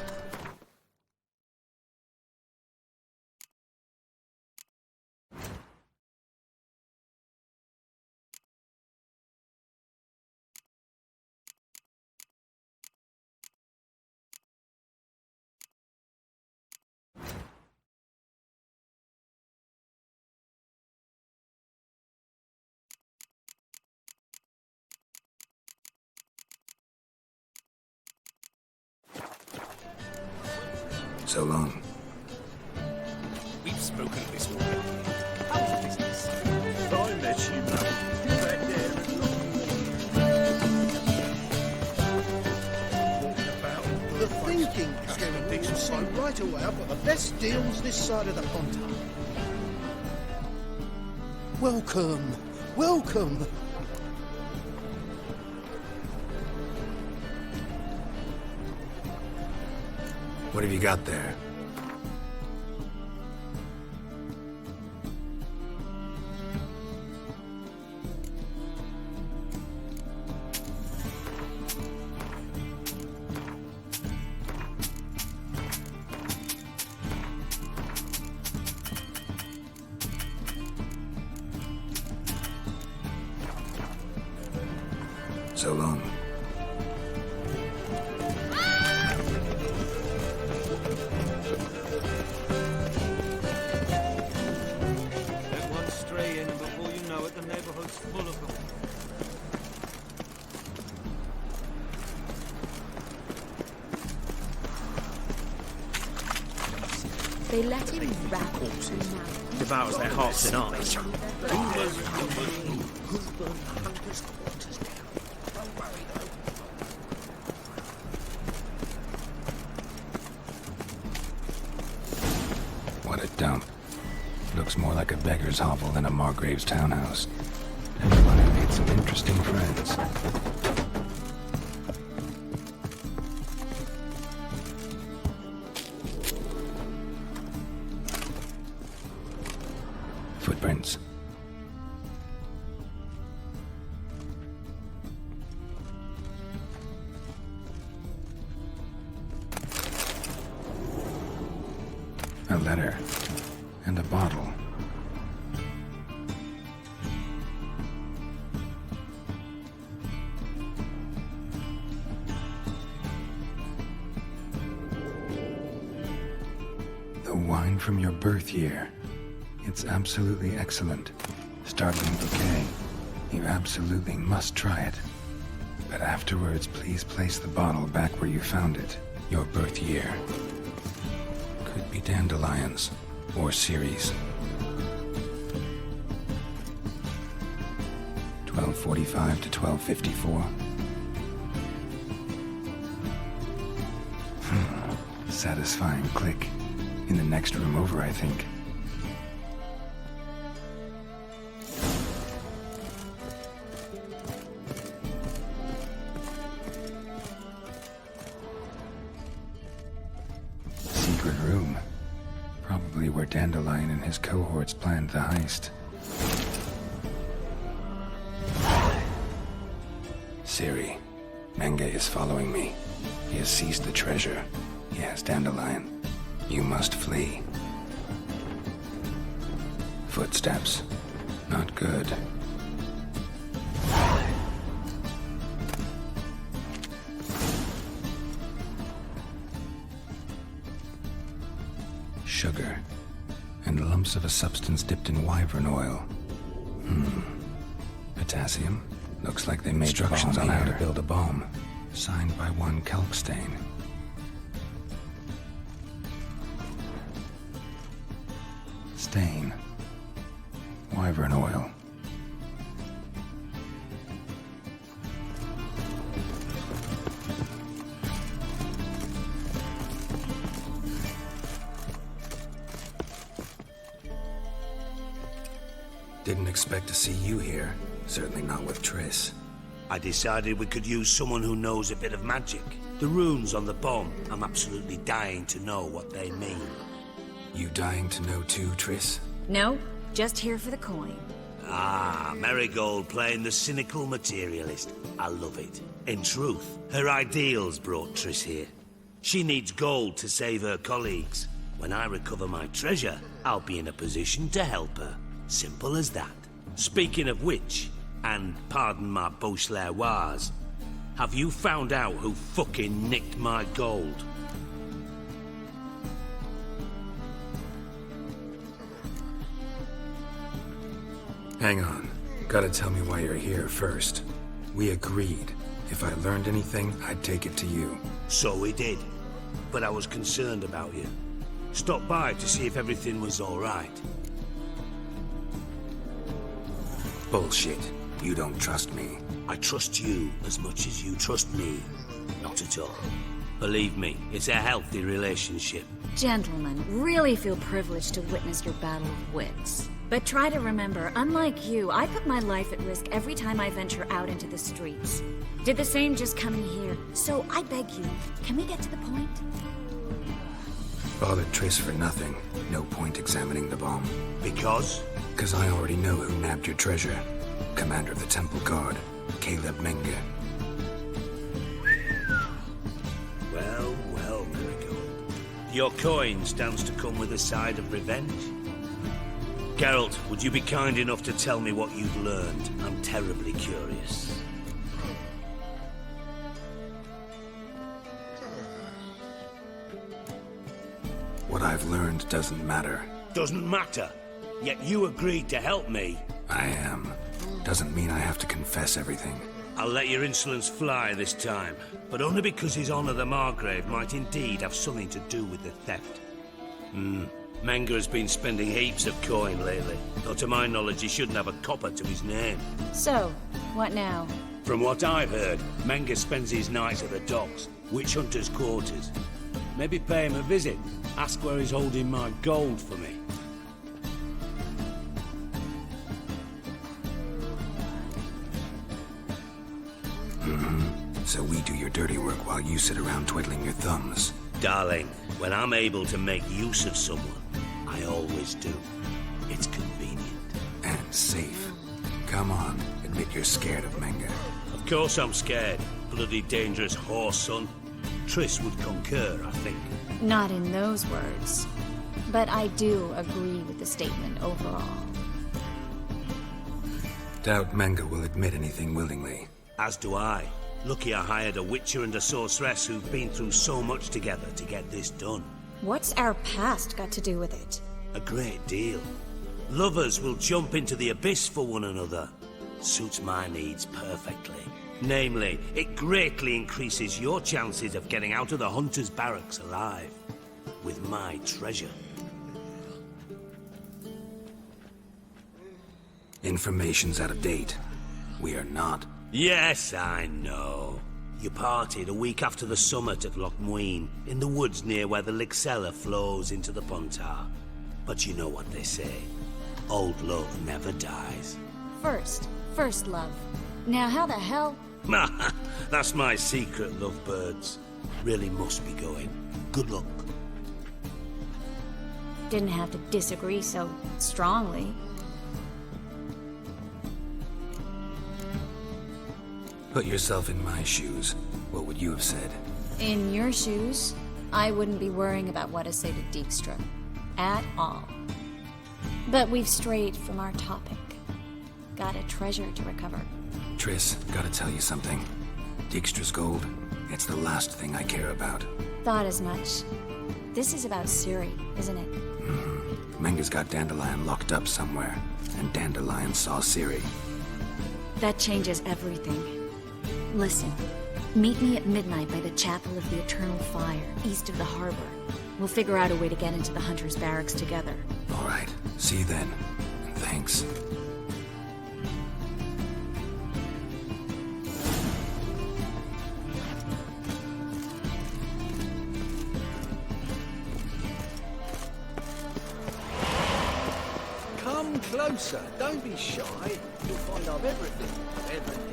So long. We've spoken of this already. How's business? I met you, mate. Back there at The thinking category, so right away I've got the best deals this side of the pond. Welcome. Welcome. What have you got there? So long. They let him wrap horses, devours their hearts and eyes. What a dump. Looks more like a beggar's hovel than a Margrave's townhouse. Everyone had made some interesting friends. Footprints. A letter. And a bottle. The wine from your birth year. It's absolutely excellent. Startling bouquet. You absolutely must try it. But afterwards, please place the bottle back where you found it. Your birth year. Could be dandelions. Or Ceres. 1245 to 1254. Satisfying click. In the next room over, I think. Secret room. Probably where Dandelion and his cohorts planned the heist. Ciri, Menge is following me. He has seized the treasure. He has Dandelion. You must flee. Footsteps. Not good. Sugar. And lumps of a substance dipped in wyvern oil. Potassium. Looks like they made instructions on how to build a bomb. Signed by one Kalkstein. Stain. Wyvern oil. Didn't expect to see you here. Certainly not with Triss. I decided we could use someone who knows a bit of magic. The runes on the bomb, I'm absolutely dying to know what they mean. You dying to know too, Triss? No, Just here for the coin. Ah, Marigold playing the cynical materialist. I love it. In truth, her ideals brought Triss here. She needs gold to save her colleagues. When I recover my treasure, I'll be in a position to help her. Simple as that. Speaking of which, and pardon my Beauclervois, have you found out who fucking nicked my gold? Hang on. Gotta tell me why you're here first. We agreed. If I learned anything, I'd take it to you. So we did. But I was concerned about you. Stopped by to see if everything was all right. Bullshit. You don't trust me. I trust you as much as you trust me. Not at all. Believe me, it's a healthy relationship. Gentlemen, really feel privileged to witness your battle of wits. But try to remember, unlike you, I put my life at risk every time I venture out into the streets. Did the same just coming here. So I beg you, can we get to the point? Bothered Triss for nothing. No point examining the bomb. Because? Because I already know who nabbed your treasure. Commander of the Temple Guard, Caleb Menge. Well, well, Marigold. Your coin stands to come with a side of revenge. Geralt, would you be kind enough to tell me what you've learned? I'm terribly curious. What I've learned doesn't matter. Doesn't matter? Yet you agreed to help me. I am. Doesn't mean I have to confess everything. I'll let your insolence fly this time, but only because His Honor the Margrave might indeed have something to do with the theft. Menge has been spending heaps of coin lately, though to my knowledge he shouldn't have a copper to his name. So, what now? From what I've heard, Menge spends his nights at the docks, witch hunters' quarters. Maybe pay him a visit, ask where he's holding my gold for me. So we do your dirty work while you sit around twiddling your thumbs. Darling, when I'm able to make use of someone, I always do. It's convenient. And safe. Come on, admit you're scared of Menge. Of course I'm scared. Bloody dangerous whore, son. Triss would concur, I think. Not in those words. But I do agree with the statement overall. Doubt Menge will admit anything willingly. As do I. Lucky I hired a witcher and a sorceress who've been through so much together to get this done. What's our past got to do with it? A great deal. Lovers will jump into the abyss for one another. Suits my needs perfectly. Namely, it greatly increases your chances of getting out of the hunter's barracks alive. With my treasure. Information's out of date. We are not. Yes, I know. You parted a week after the summit at Loch Muin, in the woods near where the Lixella flows into the Pontar. But you know what they say. Old love never dies. First love. Now how the hell? That's my secret, lovebirds. Really must be going. Good luck. Didn't have to disagree so strongly. Put yourself in my shoes. What would you have said? In your shoes, I wouldn't be worrying about what to say to Dijkstra. At all. But we've strayed from our topic. Got a treasure to recover. Triss, gotta tell you something. Dijkstra's gold, it's the last thing I care about. Thought as much. This is about Ciri, isn't it? Menge's got Dandelion locked up somewhere, and Dandelion saw Ciri. That changes everything. Listen, meet me at midnight by the Chapel of the Eternal Fire, east of the harbor. We'll figure out a way to get into the Hunter's Barracks together. All right, see you then. And thanks. Come closer, don't be shy. You'll find I've everything. Everything.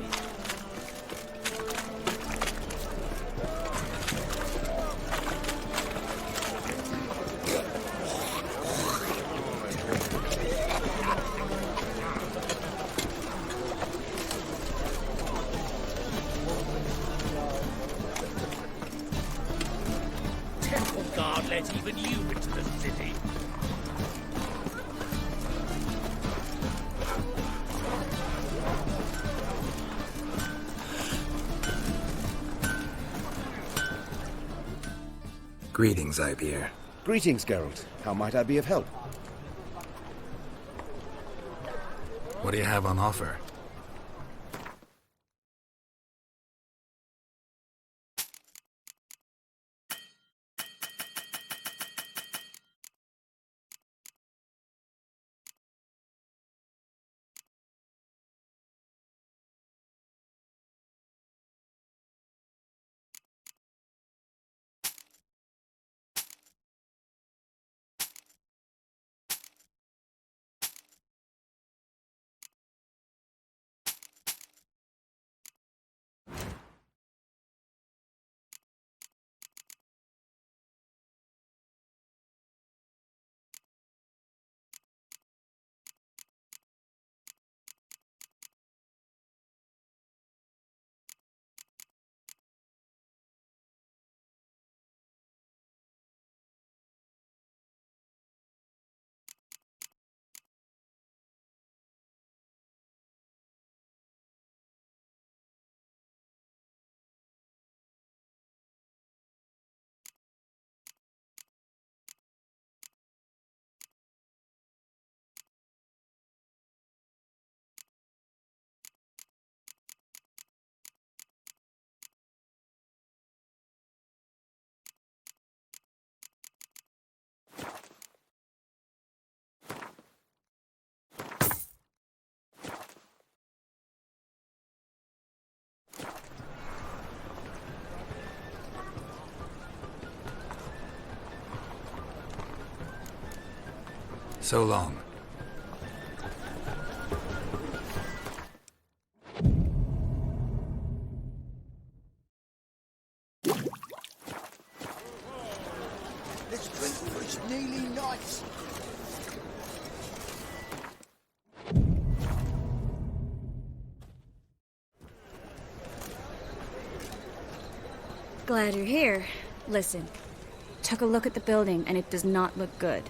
let even you into the city. Greetings, Ivier. Greetings, Geralt. How might I be of help? What do you have on offer? So long. Let's drink for it's nearly night. Glad you're here. Listen, took a look at the building and it does not look good.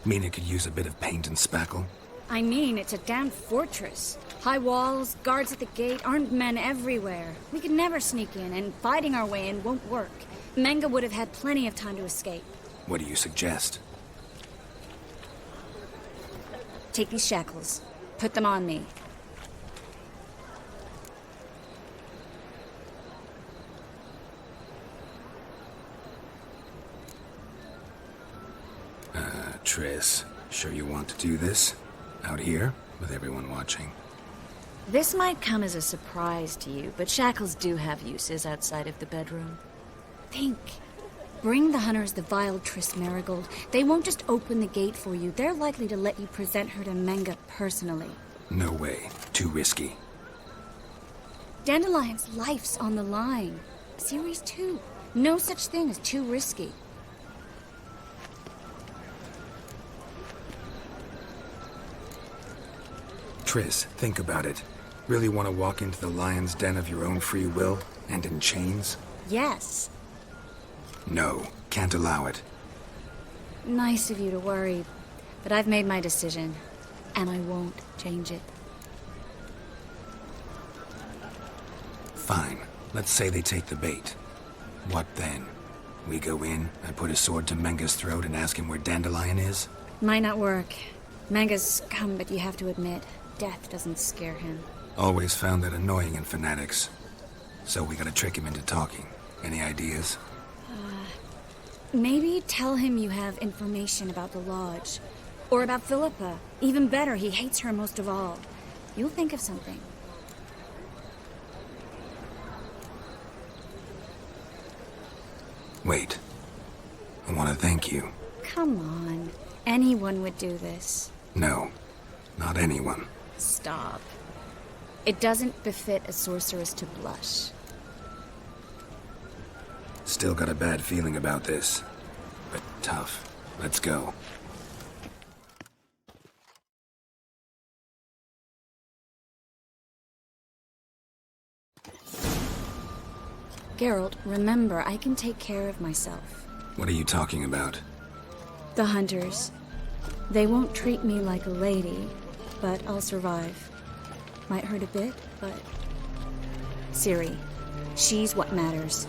Mean it could use a bit of paint and spackle? I mean, it's a damn fortress. High walls, guards at the gate, armed men everywhere. We could never sneak in, and fighting our way in won't work. Menge would have had plenty of time to escape. What do you suggest? Take these shackles. Put them on me. Triss, sure you want to do this? Out here, with everyone watching? This might come as a surprise to you, but shackles do have uses outside of the bedroom. Think. Bring the hunters the vile Triss Merigold. They won't just open the gate for you. They're likely to let you present her to Menge personally. No way. Too risky. Dandelion's life's on the line. Series 2. No such thing as too risky. Triss, think about it. Really want to walk into the lion's den of your own free will, and in chains? Yes. No, can't allow it. Nice of you to worry, but I've made my decision, and I won't change it. Fine. Let's say they take the bait. What then? We go in, I put a sword to Menge's throat and ask him where Dandelion is? Might not work. Menge's scum, but you have to admit, death doesn't scare him. Always found that annoying in fanatics. So we gotta trick him into talking. Any ideas? Maybe tell him you have information about the Lodge. Or about Philippa. Even better, he hates her most of all. You'll think of something. Wait. I want to thank you. Come on. Anyone would do this. No. Not anyone. Stop. It doesn't befit a sorceress to blush. Still got a bad feeling about this. But tough. Let's go. Geralt, remember, I can take care of myself. What are you talking about? The hunters. They won't treat me like a lady, but I'll survive. Might hurt a bit, but... Ciri, she's what matters.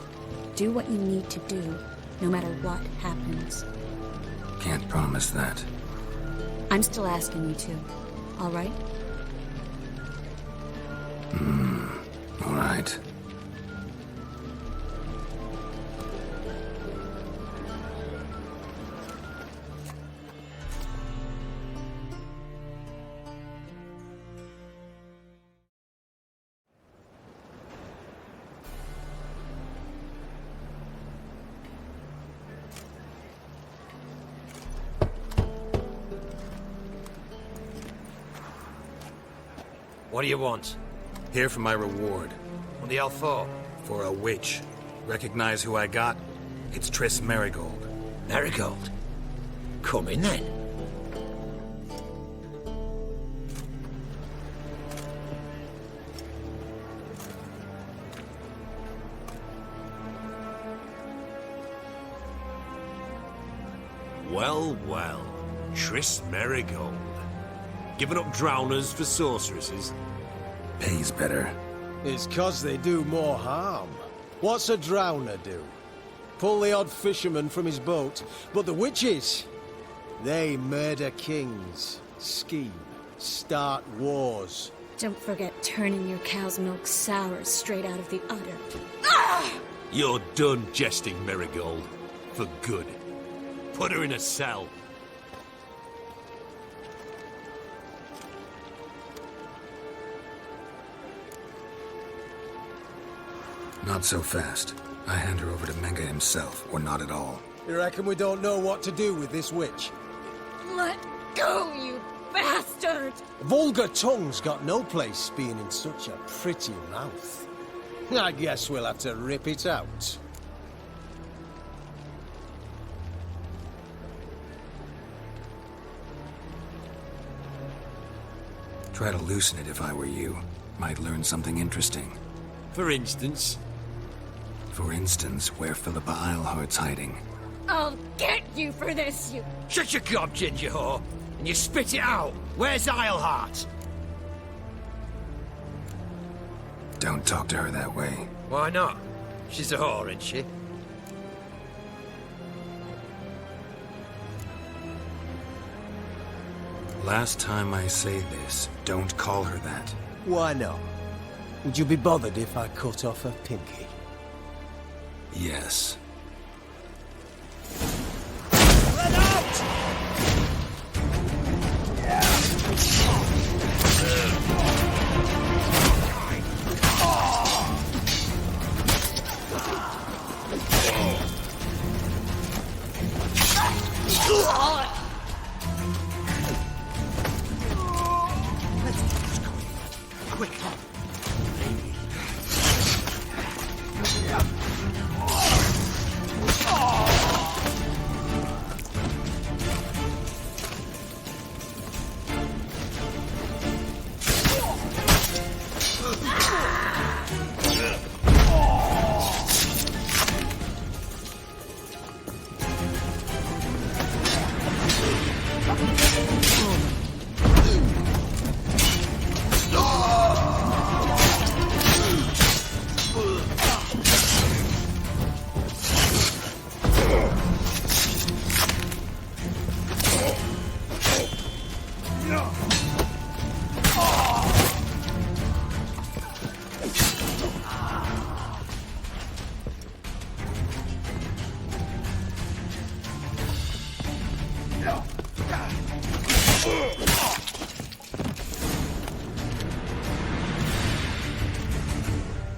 Do what you need to do, no matter what happens. Can't promise that. I'm still asking you to, all right? All right. What do you want? Here for my reward. What the hell for? For a witch. Recognize who I got? It's Triss Merigold. Merigold? Come in then. Well, well. Triss Merigold. Giving up drowners for sorceresses? Pays better. It's 'cause they do more harm. What's a drowner do? Pull the odd fisherman from his boat. But the witches, they murder kings, scheme, start wars. Don't forget turning your cow's milk sour straight out of the udder. You're done jesting, Merigold. For good. Put her in a cell. Not so fast. I hand her over to Menga himself, or not at all. You reckon we don't know what to do with this witch? Let go, you bastard! Vulgar tongue's got no place being in such a pretty mouth. I guess we'll have to rip it out. Try to loosen it if I were you. Might learn something interesting. For instance? For instance, where Philippa Eilhart's hiding. I'll get you for this, you... Shut your gob, ginger whore, and you spit it out. Where's Eilhart? Don't talk to her that way. Why not? She's a whore, isn't she? Last time I say this, don't call her that. Why not? Would you be bothered if I cut off her pinky? Yes. Let out! Quick!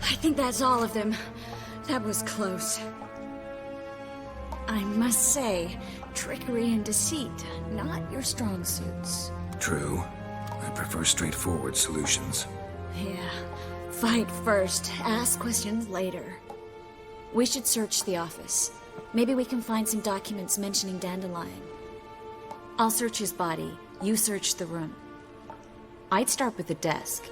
I think that's all of them. That was close. I must say, trickery and deceit, not your strong suits. True. I prefer straightforward solutions. Yeah. Fight first, ask questions later. We should search the office. Maybe we can find some documents mentioning Dandelion. I'll search his body, you search the room. I'd start with the desk.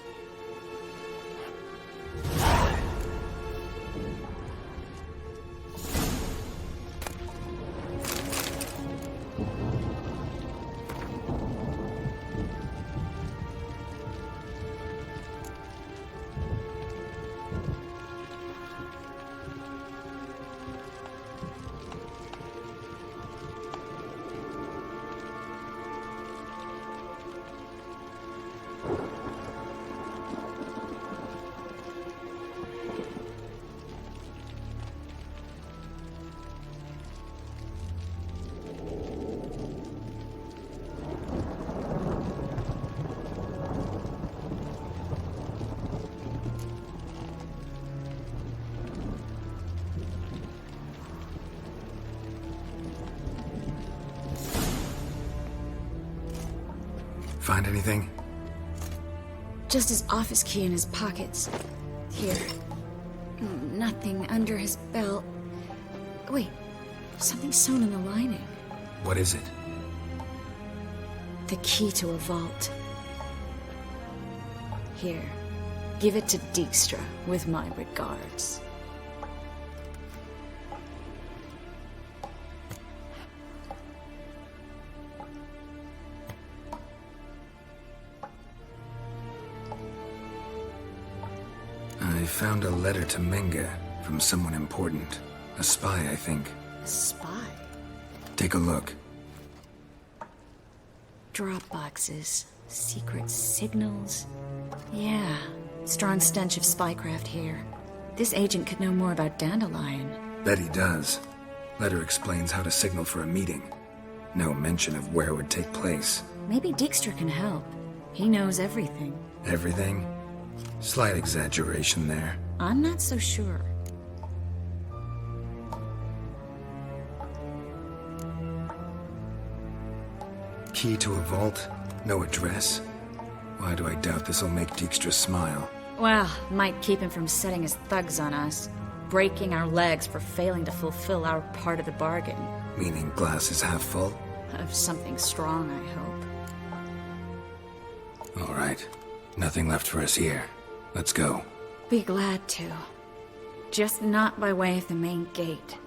find anything? Just his office key in his pockets. Here. Nothing under his belt. Wait, something sewn in the lining. What is it? The key to a vault. Here. Give it to Dijkstra with my regards. I found a letter to Menge from someone important. A spy, I think. A spy? Take a look. Drop boxes. Secret signals. Yeah. Strong stench of spycraft here. This agent could know more about Dandelion. Bet he does. Letter explains how to signal for a meeting. No mention of where it would take place. Maybe Dijkstra can help. He knows everything. Everything? Slight exaggeration there. I'm not so sure. Key to a vault? No address? Why do I doubt this'll make Dijkstra smile? Well, might keep him from setting his thugs on us. Breaking our legs for failing to fulfill our part of the bargain. Meaning glass is half full? Of something strong, I hope. All right. Nothing left for us here. Let's go. Be glad to. Just not by way of the main gate.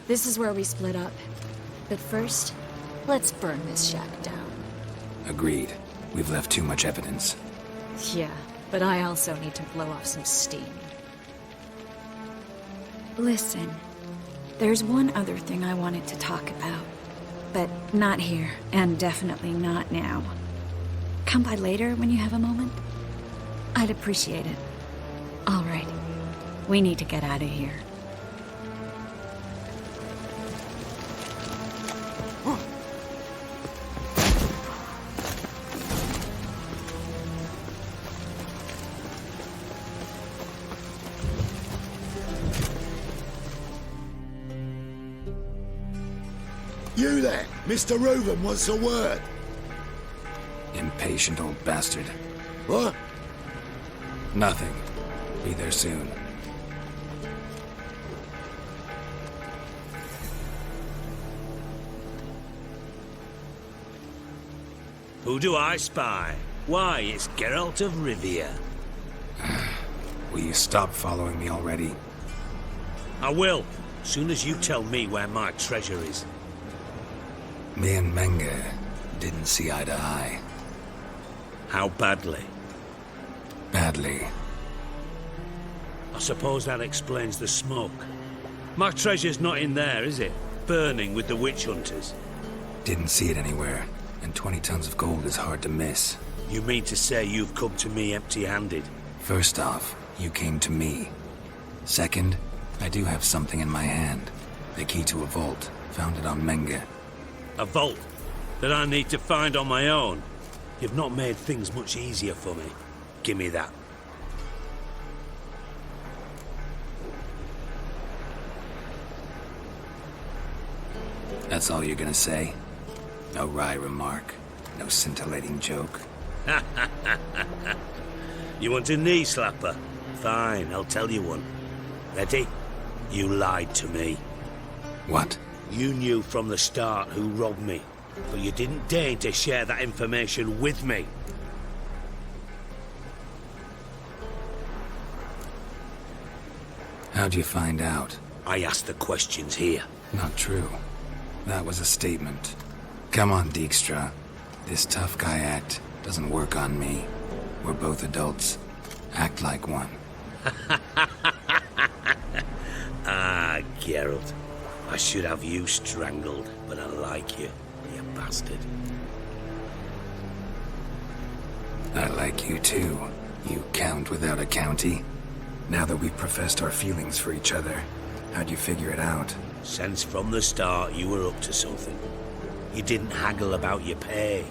This is where we split up. But first, let's burn this shack down. Agreed. We've left too much evidence. Yeah, but I also need to blow off some steam. Listen, there's one other thing I wanted to talk about. But not here, and definitely not now. Come by later when you have a moment? I'd appreciate it. All right. We need to get out of here. You there, Mr. Reuven wants a word. Impatient old bastard. What? Nothing. Be there soon. Who do I spy? Why, it's Geralt of Rivia. Will you stop following me already? I will, soon as you tell me where my treasure is. Me and Menge didn't see eye to eye. How badly? Badly. I suppose that explains the smoke. My treasure's not in there, is it? Burning with the witch hunters. Didn't see it anywhere, and 20 tons of gold is hard to miss. You mean to say you've come to me empty-handed? First off, you came to me. Second, I do have something in my hand. The key to a vault, found it on Menge. A vault that I need to find on my own. You've not made things much easier for me. Give me that. That's all you're gonna say? No wry remark, no scintillating joke. You want a knee slapper? Fine, I'll tell you one. Ready? You lied to me. What? You knew from the start who robbed me, but you didn't deign to share that information with me. How'd you find out? I asked the questions here. Not true. That was a statement. Come on, Dijkstra. This tough guy act doesn't work on me. We're both adults. Act like one. Ah, Geralt. I should have you strangled, but I like you, you bastard. I like you too, you count without a county. Now that we've professed our feelings for each other, how'd you figure it out? Since from the start you were up to something. You didn't haggle about your pay.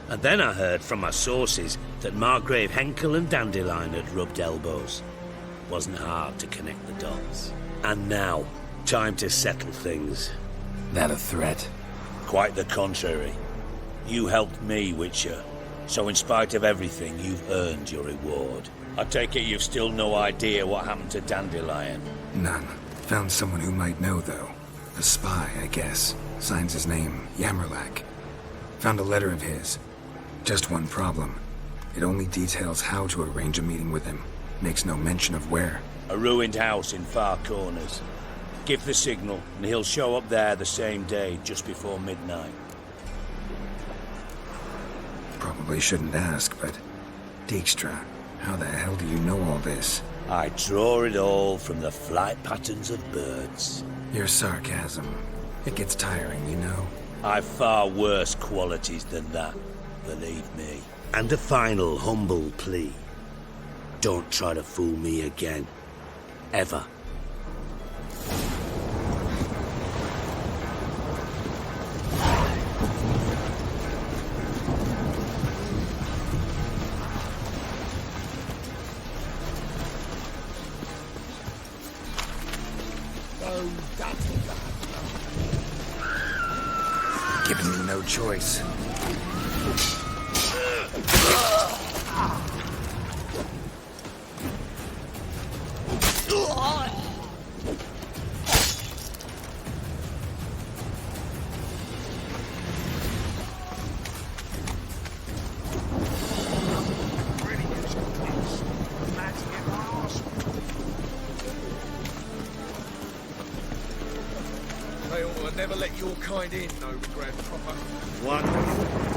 And then I heard from my sources that Margrave Henkel and Dandelion had rubbed elbows. Wasn't hard to connect the dots. And now, time to settle things. That a threat? Quite the contrary. You helped me, Witcher. So in spite of everything, you've earned your reward. I take it you've still no idea what happened to Dandelion? None. Found someone who might know, though. A spy, I guess. Signs his name, Yammerlak. Found a letter of his. Just one problem. It only details how to arrange a meeting with him. Makes no mention of where. A ruined house in Far Corners. Give the signal, and he'll show up there the same day, just before midnight. Probably shouldn't ask, but... Dijkstra, how the hell do you know all this? I draw it all from the flight patterns of birds. Your sarcasm. It gets tiring, you know? I've far worse qualities than that, believe me. And a final humble plea. Don't try to fool me again. Ever. Giving me no choice. They ought to never let your kind in, no Grand Cropper. Wonderful.